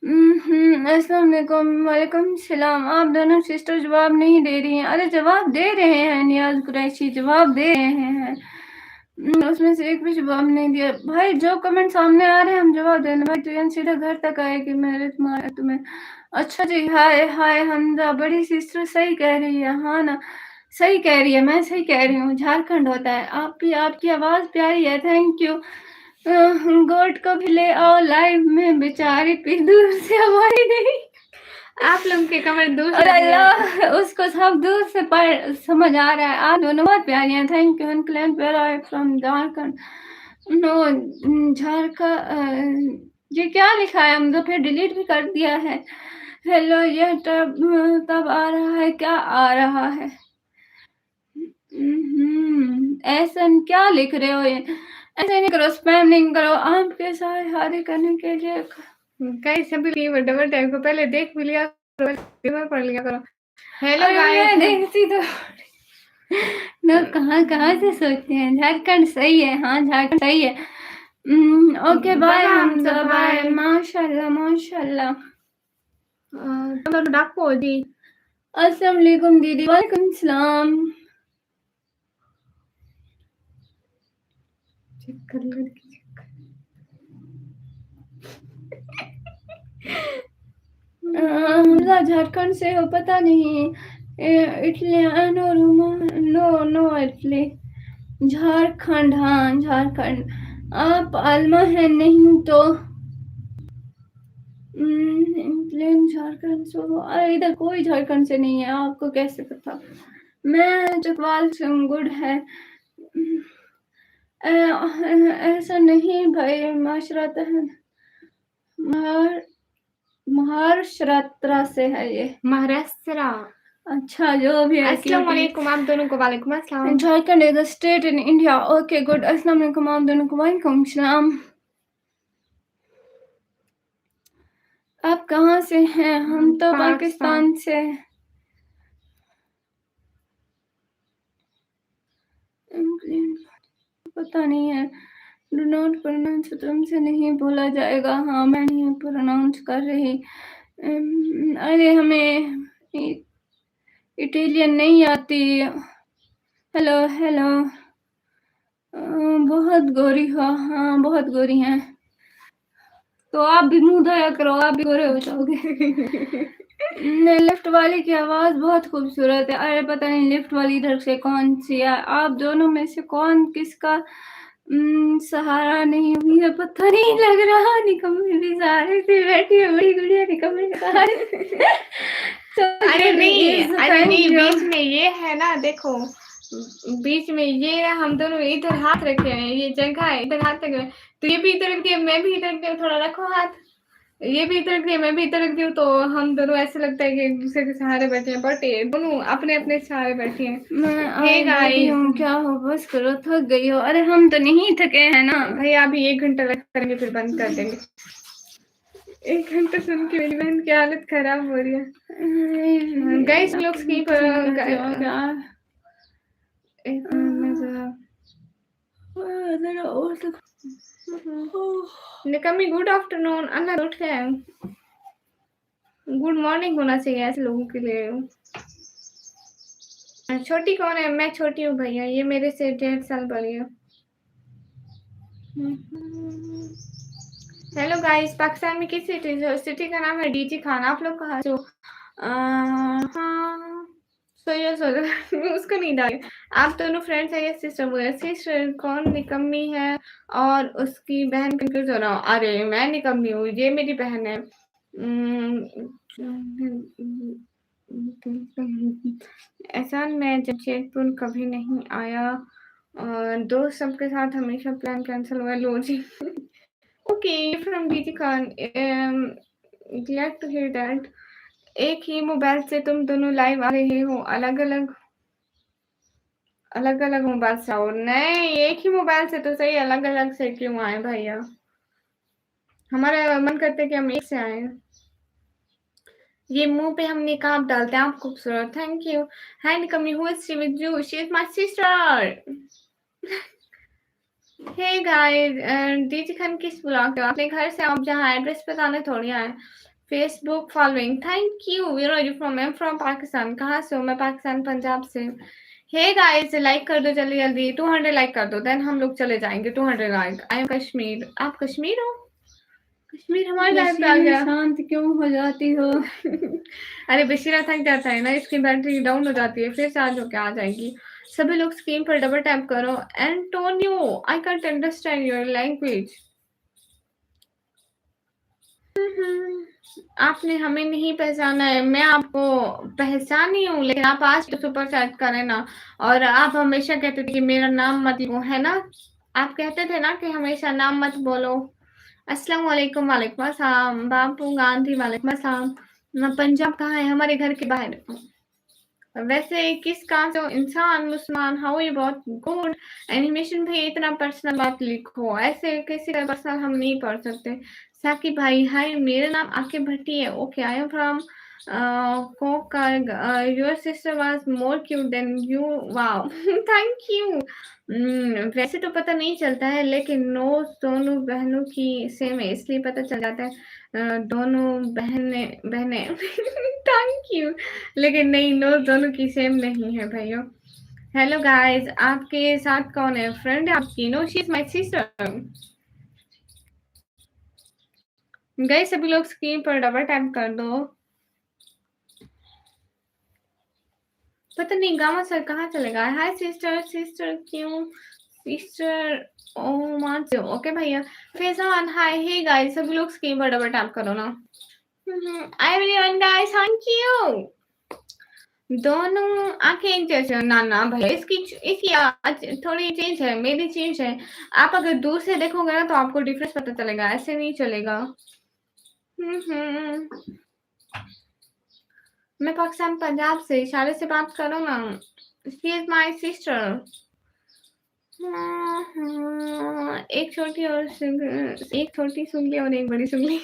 अस्सलाम वालेकुम। वालेकुम सलाम। आप दोनों सिस्टर जवाब नहीं दे रही हैं। अरे जवाब दे रहे हैं, नियाज़ कुरैशी जवाब दे रहे हैं। उसमें से एक भी जवाब नहीं दिया। भाई जो कमेंट सामने आ रहे हैं हम जवाब देना। भाई तुझे सीधा घर तक आएगी मेरे तुम्हारे तुम्हें। अच्छा जी, हाय हाय हमजा, बड़ी सिस्टर सही कह रही है। हाँ ना, सही कह रही है, मैं सही कह रही हूँ, झारखंड होता है। आप भी, आपकी आवाज़ प्यारी है, थैंक यू। गोट को भी ले आओ लाइव में, बेचारी पी दूर से हमारी नहीं। आप लोग के कमेंट दूर और से अल्लाह उसको सब दूर से पढ़ समझ आ रहा है। आप दोनों बहुत प्यारी हैं, thank you. Claim where I from Jharkhand. No, Jharkhand ये क्या लिखा है, हम तो फिर डिलीट भी कर दिया है। हेलो, यह तब तब आ रहा है, क्या आ रहा है? ऐसा क्या लिख रहे हो ये? ऐसे नहीं करो, स्पैम नहीं करो। आपके साथ हारे करने के लिए गाइस सभी डबल टैप को पहले देख भी लिया करो, पढ़ लिया करो। हेलो अरे गाइस, मैं देखती तो लोग कहाँ से सोचते हैं झारखंड सही है। हाँ झारखंड सही है। Okay bye Hamza, bye. माशाल्लाह माशाल्लाह। તમારું ડાકો જી अस्सलाम वालेकुम दीदी। वालेकुम सलाम। चेक कर लड़की चेक हमजा झारखंड से हो, पता नहीं। Italy no no no Italy, Jharkhand. हाँ झारखंड। आप आलमा है नहीं तो इंग्लैंड झारखंड से हो। अरे इधर कोई झारखंड से नहीं है, आपको कैसे पता? मैं चकवाल से हूँ, गुड है। ऐसा नहीं भाई, माशरात है। महाराष्ट्र से है ये। महाराष्ट्र। अच्छा जो भी है। अस्सलाम वालेकुम आप दोनों को। वालेकुम अस्सलाम। Jharkhand is a state in India. Okay good. अस्सलाम वालेकुम आप दोनों को। वालेकुम सलाम। आप कहाँ से हैं? हम तो पाकिस्तान से। पता नहीं है। डू नॉट प्रोनाउंस, तुमसे नहीं बोला जाएगा। हाँ मैं नहीं प्रोनाउंस कर रही। अरे हमें इटालियन नहीं आती। Hello hello. बहुत गोरी हो। हाँ बहुत गोरी हैं, तो आप भी मुंह धोया करो, आप भी गोरे हो जाओगे। लिफ्ट वाली की आवाज बहुत खूबसूरत है। अरे पता नहीं लिफ्ट वाली इधर से कौन सी है। आप दोनों में से कौन किसका सहारा नहीं हुई है, पता नहीं लग रहा। निकम्मी भी सहारे से बैठी है, बड़ी गुड़िया निकम्मी के सहारे। अरे नहीं बीच में ये है ना, देखो बीच में ये हम दोनों इधर हाथ रखे हैं, ये जगह है, इधर हाथ रखे हैं, तो ये भी इधर रख दिया, मैं भी इधर रख दिया, थोड़ा रखो हाथ। ये भी इधर रख दिया, मैं भी इधर रख दी, तो हम दोनों ऐसे लगता है कि एक दूसरे के सहारे बैठे हैं, बट ये दोनों अपने अपने सहारे बैठे हैं। हे गाइस, क्या हो, बस करो, थक गई हो। अरे हम तो नहीं थके हैं ना भैया, अभी 1 घंटा वेट करेंगे फिर बंद कर देंगे। 1 घंटा सुन के मेरी बहन की हालत खराब हो रही है। गाइस लोग स्कीप निकम्मी गुड आफ्टरनून। अन्ना उठ गए, गुड मॉर्निंग होना चाहिए ऐसे लोगों के लिए। छोटी कौन है? मैं छोटी हूँ भैया, ये मेरे से 1.5 साल बड़ी है। हेलो गाइस, पाकिस्तान में किस सिटी का नाम है डीजी खान? आप लोग कहाँ से हो? हाँ सोचो उसको नहीं डाले। आप दोनों फ्रेंड्स हैं या सिस्टर? बोले सिस्टर कौन निकम्मी है और उसकी बहन कंफ्यूज हो रहा हूँ। अरे मैं निकम्मी हूँ, ये मेरी बहन है। एहसान, मैं जमशेदपुर कभी नहीं आया और दोस्त सबके साथ हमेशा प्लान कैंसिल हुआ। लो जी। Okay from DG Khan, glad to hear that. एक ही मोबाइल से तुम दोनों लाइव आ रहे हो? अलग अलग मोबाइल से आओ। नहीं एक ही मोबाइल से तो सही, अलग अलग से क्यों आए भैया? हमारा मन करता है कि हम एक से आए। ये मुंह पे हम निकाब डालते हैं, आप खूबसूरत। Thank you. हाय निकम्मी, who is she with you? She is my sister. Hey guys, DG Khan किस ब्लॉक है? अपने घर से आप जहाँ एड्रेस बताने थोड़ी आए। Facebook following, thank you. Where are you from? I am from Pakistan. कहाँ से हो? मैं पाकिस्तान पंजाब से। हे गाइस, लाइक कर दो जल्दी जल्दी, 200 लाइक कर दो, देन हम लोग चले जाएंगे। 200 लाइक। I am Kashmir. आप कश्मीर हो? कश्मीर हमारे लाइफ पे आ बशीर गया। शांत क्यों हो जाती हो? अरे बशीरा थक जाता है ना, इसकी बैटरी डाउन हो जाती है, फिर चार्ज होके आ जाएगी। सभी लोग स्क्रीन पर डबल टैप करो। Antonio, I can't understand your language. आपने हमें नहीं पहचाना है, मैं आपको पहचानी हूँ, लेकिन आप आज तो सुपर चैट करें ना। और आप हमेशा कहते थे कि मेरा नाम मत लो, है ना? आप कहते थे ना कि हमेशा नाम मत बोलो। अस्सलाम वालेकुम। वालेकुम अस्सलाम। बापू गांधी, वालेकुम अस्सलाम। पंजाब कहाँ है? हमारे घर के बाहर। वैसे किस काम से हो? इंसान मुसलमान। How you? बहुत गुड। एनिमेशन भाई इतना पर्सनल बात लिखो, ऐसे किसी का पर्सनल हम नहीं पढ़ सकते। साकिब भाई हाय, मेरा नाम आकिब भट्टी है। ओके, आई एम फ्रॉम कोकरग। Your sister was more cute than you. Wow, thank you. वैसे तो पता नहीं चलता है, लेकिन नोज दोनों बहनों की सेम है, इसलिए पता चल जाता है। दोनों बहने बहने थैंक यू। लेकिन नहीं, नोज दोनों की सेम नहीं है भाइयों। हेलो गाइस, आपके साथ कौन है? फ्रेंड है आपकी? No, she is my sister. Guys सभी लोग स्क्रीन पर डबल टैप कर दो। पता नहीं गामा सर कहाँ चले गए। हाय सिस्टर, सिस्टर क्यों? सिस्टर ओ मानते हो? ओके भैया। फैजान हाय। हे गाइस सभी लोग स्क्रीन पर डबल टैप करो ना। Everyone guys, thank you. दोनों आंखें एक जैसे ना ना भैया, इसकी आज थोड़ी चेंज है, मेरी चेंज है। आप अगर दूर से देखोगे ना तो आपको डिफरेंस पता चलेगा, ऐसे नहीं चलेगा। मैं पाकिस्तान पंजाब से। इशारे से बात करो ना। She is my sister. एक छोटी और एक छोटी सुगली और एक बड़ी सुगली।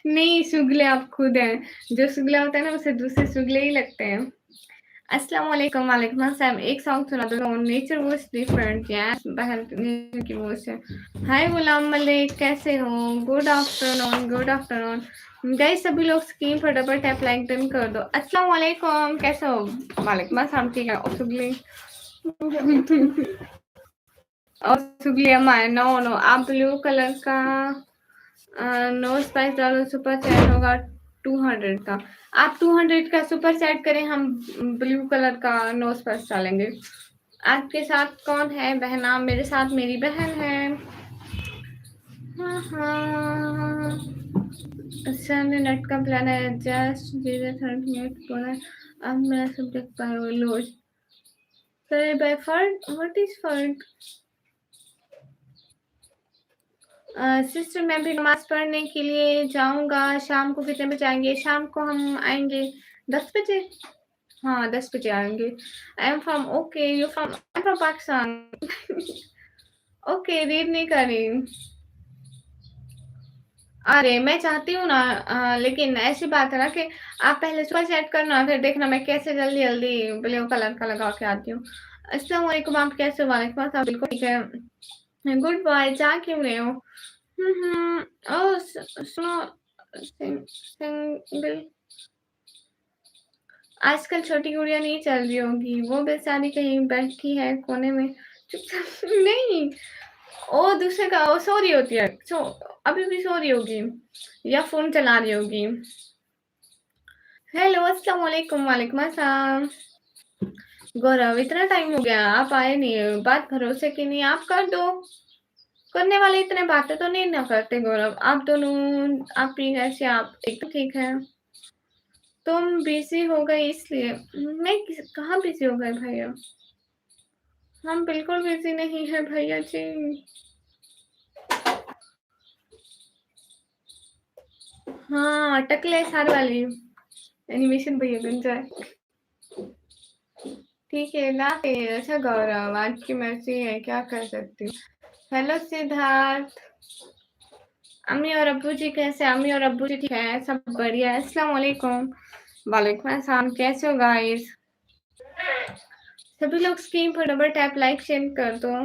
नहीं, सुगले आप खुद हैं। जो सुगला होता है ना, उसे दूसरे सुगले ही लगते हैं। अस्सलाम वालेकुम। वालेकुम अस्सलाम। एक सॉन्ग सुना दो। नेचर वॉइस डिफरेंट, यस बहन नेचर की वॉइस है। हाय गुलाम मलिक, कैसे हो? Good afternoon, good afternoon. Guys सभी लोग स्क्रीन पर डबल टैप लाइक डन कर दो। अस्सलाम वालेकुम, कैसे हो? वालेकुम अस्सलाम। ठीक है। और सुगली और सुगली अम्मा है। नो नो, आप ब्लू कलर का नो स्पाइस डालो, सुपर चैट होगा 200 का। आप 200 का सुपर चैट करें, हम ब्लू कलर का नो स्पाइस डालेंगे। आपके साथ कौन है बहना? मेरे साथ मेरी बहन है। हाँ। अच्छा, नेट का प्लान है। जस्ट 30 मिनट बोला। अब मेरा सब्जेक्ट बायोलॉजी। सर बाय फर्ड, व्हाट इज फर्ड? सिस्टर मैं भी नमाज पढ़ने के लिए जाऊंगा। शाम को कितने बजे आएंगे? शाम को हम आएंगे 10 बजे। हाँ 10 बजे आएंगे। आई am from, okay you from, I am from Pakistan. Okay, read नहीं कर रही। अरे मैं चाहती हूँ ना, लेकिन ऐसी बात है ना कि आप पहले सुबह सेट करना, फिर देखना मैं कैसे जल्दी जल्दी ब्लू कलर का लगा के आती हूँ। अस्सलाम वालेकुम, आप कैसे हो? वालेकुम अस्सलाम, बिल्कुल ठीक है। गुड बॉय, जा क्यों रहे हो? ओह सुनो, सिंगल आजकल छोटी गुड़िया नहीं चल रही होगी, वो बेचारी कहीं बैठी है कोने में चुपचाप। नहीं, ओ दूसरे का वो सो रही होती है, अभी भी सो रही होगी या फोन चला रही होगी। हेलो अस्सलाम वालेकुम। वालेकुम अस्सलाम। गौरव इतना टाइम हो गया, आप आए नहीं, बात भरोसे की नहीं, आप कर दो। करने वाले इतने बातें तो नहीं ना करते गौरव। आप दोनों, आप भी ऐसे, आप एक तो ठीक है। तुम बिजी हो गए इसलिए। मैं कहाँ बिजी हो गए भैया? हम बिल्कुल बिजी नहीं है भैया जी। हाँ टकले सार वाली एनिमेशन भैया बन जाए। ठीक है ना? अच्छा गौरव, आज की मर्जी है, क्या कर सकती हूँ। हेलो सिद्धार्थ। अम्मी और अब्बू जी कैसे? अम्मी और अब्बू जी ठीक है, सब बढ़िया है। अस्सलाम वालेकुम। वालेकुम अस्सलाम, कैसे हो गाइस? सभी लोग स्क्रीन पर डबल टैप लाइक शेयर कर दो।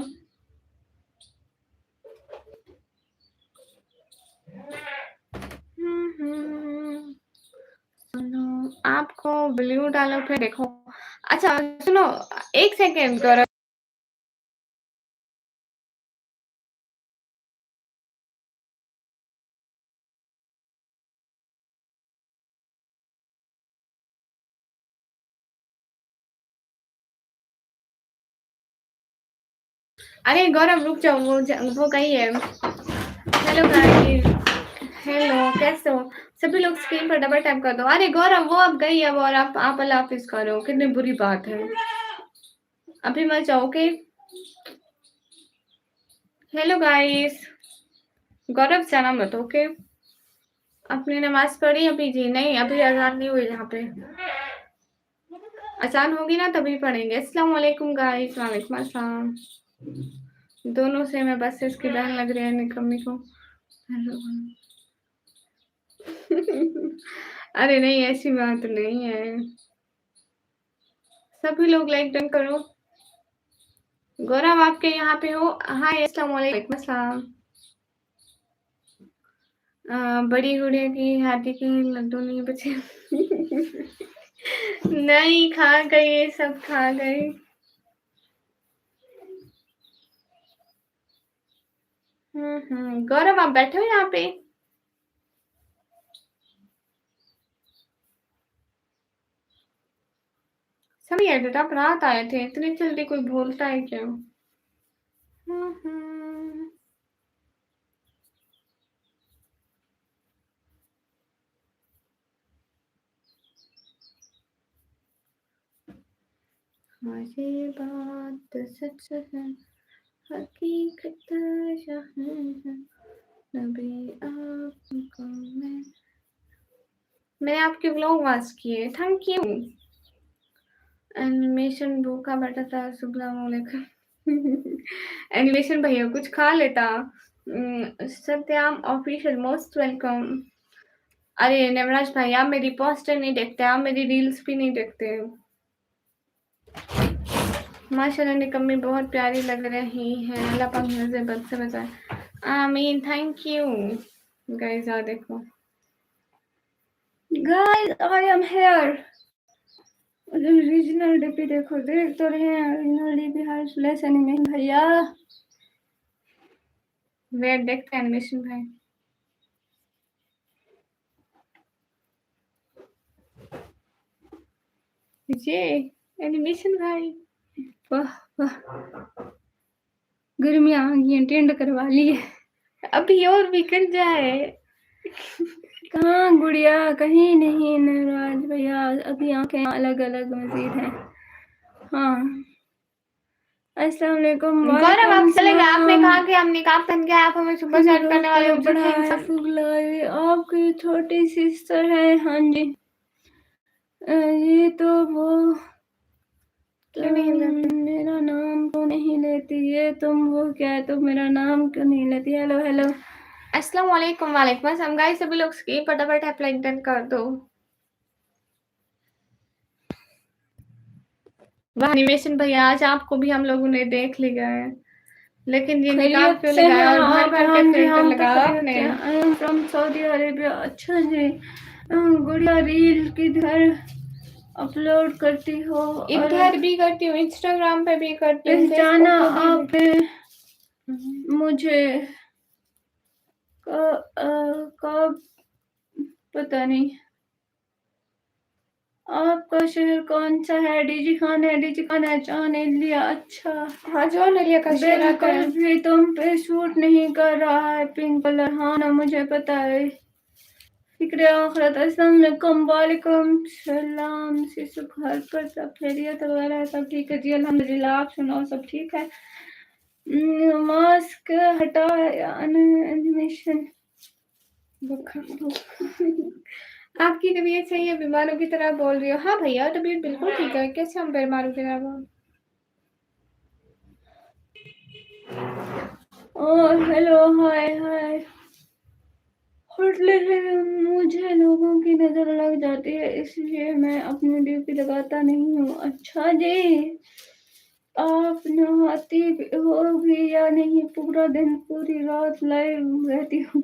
सुनो, आपको ब्लू डालो फिर देखो। अच्छा सुनो, 1 सेकंड गौरव। अरे गौरव रुक जाओ, वो गई है। हेलो गाइस, हेलो कैसे हो? सभी लोग स्क्रीन पर डबल टैप कर दो। अरे गौरव वो अब गई है वो, और आप अल्लाह हाफिज़ करो, कितनी बुरी बात है। अभी मत जाओ, ओके? हेलो गाइस, गौरव जाना मत, ओके? अपनी नमाज पढ़ी अभी जी? नहीं, अभी अज़ान नहीं हुई यहाँ पे। अज़ान होगी ना तभी पढ़ेंगे। अस्सलाम वालेकुम गाइस। वालेकुम अस्सलाम। दोनों से मैं बस इसकी बहन लग रही है निकम्मी को। हेलो। अरे नहीं, ऐसी बात नहीं है। सभी लोग लाइक डन करो। गौरव आपके यहाँ पे हो? हाय, अस्सलाम वालेकुम अस्सलाम। बड़ी गुड़िया की हाथी के लड्डू नहीं बचे। नहीं, खा गई, सब खा गई। गौरव आप बैठे हो यहाँ पे? सभी एडिट आप रात आए थे, इतनी जल्दी कोई बोलता है क्या? हाँ ये बात सच है, हकीकत यहाँ है, नबी आपको मैंने आपके व्लॉग वॉच किए, थैंक यू। एनिमेशन भूखा बैठा था, अस्सलाम वालेकुम। एनिमेशन भैया कुछ खा लेता। सत्याम ऑफिशियल मोस्ट वेलकम। अरे नवराज भाई, आप मेरी पोस्टर नहीं देखते, आप मेरी रील्स भी नहीं देखते। माशाल्लाह निकम्मी बहुत प्यारी लग रही है, अल्लाह पाक मुझे बद से बचाए, आमीन। Thank you guys. आ देखो guys, I am here. Regional DP देखो, देख तो रहे हैं। Regional DP hi slash animation भैया। वेट देखते हैं एनिमेशन भाई। ये एनिमेशन भाई, वाह वाह, गर्मियाँ आ गई, टेंड करवा ली है। अभी और भी कर जाए। कहाँ गुड़िया? कहीं नहीं नवराज भैया, अभी आंखें अलग अलग मजीद हैं। हाँ, अस्सलाम वालेकुम। गौरव आप चले गए, आपने कहा वालेकुम कि हम निकाह पहन के आप हमें सुबह चैट करने वाले हो, बड़ा झूठे है इंसान। फुगलाई, आपकी छोटी सिस्टर है। हाँ जी। ये तो वो क्यों नहीं लेते? मेरा नाम क्यों नहीं लेती? ये तुम वो क्या है, तुम मेरा नाम क्यों नहीं लेती? Hello hello. अस्सलाम वालेकुम। वालेकुम अस्सलाम गाइस, सभी लोग स्क्रीन फटाफट टैप लाइक डन कर दो। वाह एनिमेशन भैया, आज आपको भी हम लोगों ने देख लिया है, लेकिन ये निकाब खैरियत क्यों से हैं लगाया और भर आप? भर हाँ के जी, फिल्टर हम तो लगाया खैरियत आपने। से। आई एम फ्रॉम सऊदी अरेबिया। अच्छा जी। गुड़िया रील किधर अपलोड करती हो? और इधर भी करती हूँ, इंस्टाग्राम पे भी करती हूँ, पहचाना फेसबुक पे भी। आपने मुझे? कब? पता नहीं। आपका शहर कौन सा है? डीजी खान है, डीजी खान है, जान लिया। अच्छा, हाँ जो नलिया का शेर आता बिल्कुल है। भी तुम पे सूट नहीं कर रहा है पिंक कलर। हाँ ना, मुझे पता है। फिक्र आखिरत। अस्सलाम वालेकुम। वालेकुम सलाम। सिसु घर पर सब खैरियत वगैरह सब ठीक है जी? अल्हम्दुलिल्लाह। आप सुनाओ, सब ठीक है? मास्क हटा या एनिमेशन? आपकी तबीयत सही है? बीमारों की तरह बोल रही हो? हाँ भैया तबीयत बिल्कुल ठीक है, कैसे हम बीमारों की तरह बोल? और हेलो, हाय हाय। मुझे लोगों की नजर लग जाती है, इसलिए मैं अपनी ड्यूटी लगाता नहीं हूँ। अच्छा जी। आप नहाती हो भी या नहीं? पूरा दिन पूरी रात लाइव रहती हूँ।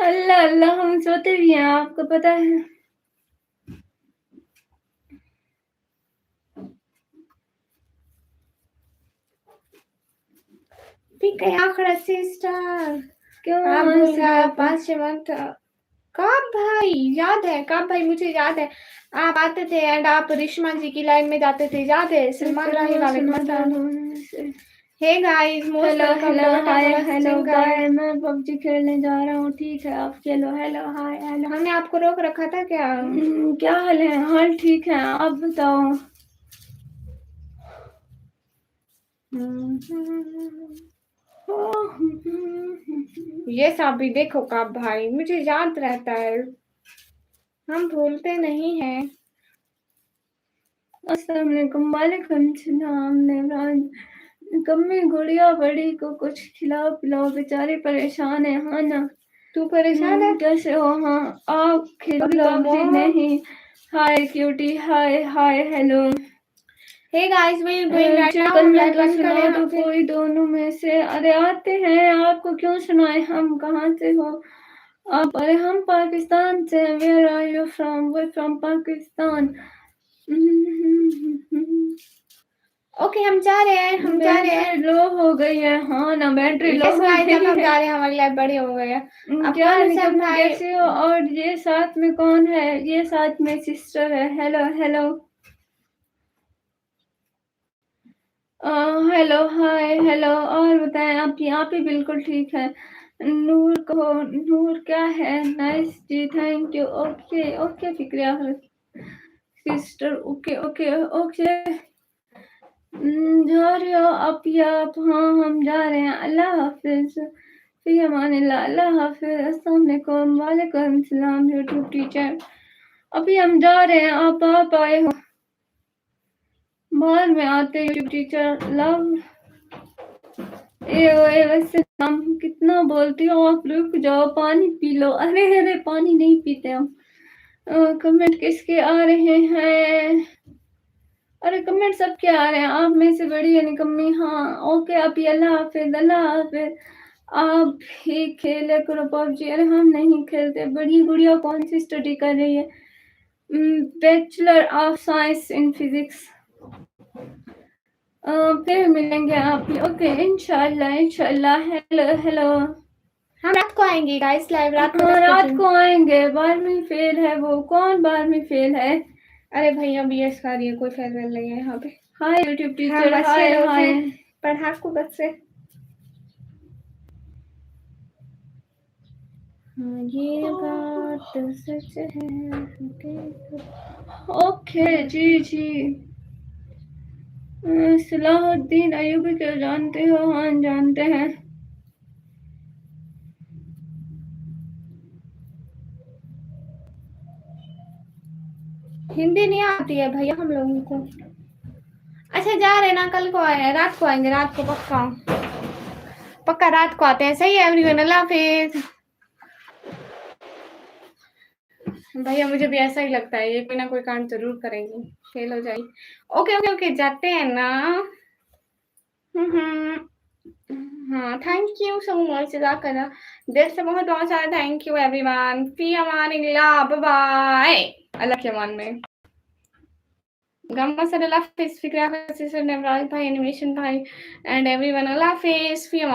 अल्लाह अल्लाह हम सोते भी हैं, आपको पता है। ठीक है आखिर सिस्टर क्यों आप भूल हंस गए रहे आप थे? 5 मंथ कब भाई याद है कब भाई मुझे याद है आप आते थे एंड आप रिश्मा जी की लाइन में जाते थे याद है सलमान राही वालेकुम अस्सलाम hey guys most hello welcome hello hi hello watching bye, guys मैं पबजी खेलने जा रहा हूँ, ठीक है आप खेलो। Hello hi hello. हमने आपको रोक रखा था क्या क्या हाल है? हाल ठीक है, आप बताओ। ये साबी देखो कब भाई मुझे याद रहता है हम भूलते नहीं हैं अस्सलाम वालेकुम। वालेकुम सलाम नेवराज। कम्मी गुड़िया बड़ी को कुछ खिलाओ पिलाओ, बेचारी परेशान है। हाँ ना, तू परेशान है कैसे हो? हाँ आप खेलोगी पबजी? नहीं। Hi cutie, hi hi hello. Hey guys we going right now हम कन्नड़ लाइव तो बंद सुना करें दो यहाँ पे कोई दोनों में से। अरे आते हैं, आपको क्यों सुनाए? हम कहाँ से हो आप? अरे हम पाकिस्तान से हैं। Where are you from? We from Pakistan. Okay हम जा रहे हैं बैटरी लो हो गई है। हाँ ना, बैटरी लो यस हो गाइस अब गई हम है। जा रहे हैं हमारी लाइफ बड़ी हो गई है अब क्या कौन सा निकम्मा भाई कैसे हो? और ये साथ में कौन है? ये साथ में सिस्टर है। Hello hello hello hi hello. और बताएं, आप यहाँ पे बिल्कुल ठीक है। नूर कहो, नूर क्या है? नाइस जी, थैंक यू। ओके ओके फिक्रिया सिस्टर। Okay okay okay. जा रहे हो आप या आप? हाँ हम जा रहे हैं। अल्लाह हाफिज, फी अमानिल्लाह। अल्लाह हाफिज। अस्सलाम वालेकुम। वालेकुम सलाम यूट्यूब टीचर। अभी हम जा रहे हैं, आप आए हो? बाद में आते यूट्यूब टीचर। लव ए वैसे हम कितना बोलती हो आप? रुक जाओ पानी पी लो। अरे अरे पानी नहीं पीते हम। कमेंट किसके आ रहे हैं? अरे कमेंट सबके आ रहे हैं, आप में से बड़ी है निकम्मी। हाँ ओके आप ही। अल्लाह हाफिज अल्लाह हाफिज। आप ही खेले करो पबजी। अरे हम नहीं खेलते। बड़ी गुड़िया कौन सी स्टडी कर रही है? Bachelor of science in physics. फिर मिलेंगे आप ही। ओके इंशाल्लाह इंशाल्लाह। Hello hello. हम रात को आएंगे गाइस लाइव रात को हाँ 10 रात बजे को आएंगे। 12वीं फेल है वो। कौन 12वीं फेल है? अरे भैया बीएस का रही है कोई फेयरवेल नहीं है यहाँ पे हाय यूट्यूब टीचर। हम अच्छे हाय लोग हाय। हैं पढ़ाकू बच्चे हाँ ये बात सच है ओके जी जी। सलाहुद्दीन अयूबी को जानते हो? हाँ जानते हैं। हिंदी नहीं आती है भैया हम लोगों को अच्छा जा रहे ना कल को आए रात को आएंगे रात को पक्का पक्का रात को आते हैं सही है एवरीवन अल्लाह हाफिज भैया मुझे भी ऐसा ही लगता है ये कोई ना कोई कांड जरूर करेंगे फेल हो जाएगी ओके ओके ओके जाते हैं ना हाँ थैंक यू सो मच जज़ाकल्लाह दिल से बहुत बहुत सारा थैंक यू एवरीवन फी अमानिल्लाह बाय बाय अल्लाह के अमान में गम्मा सर अल्लाह हाफिज फिक्रा सिस्टर नेवराज भाई एनिमेशन भाई and everyone Allah Hafiz fee Aman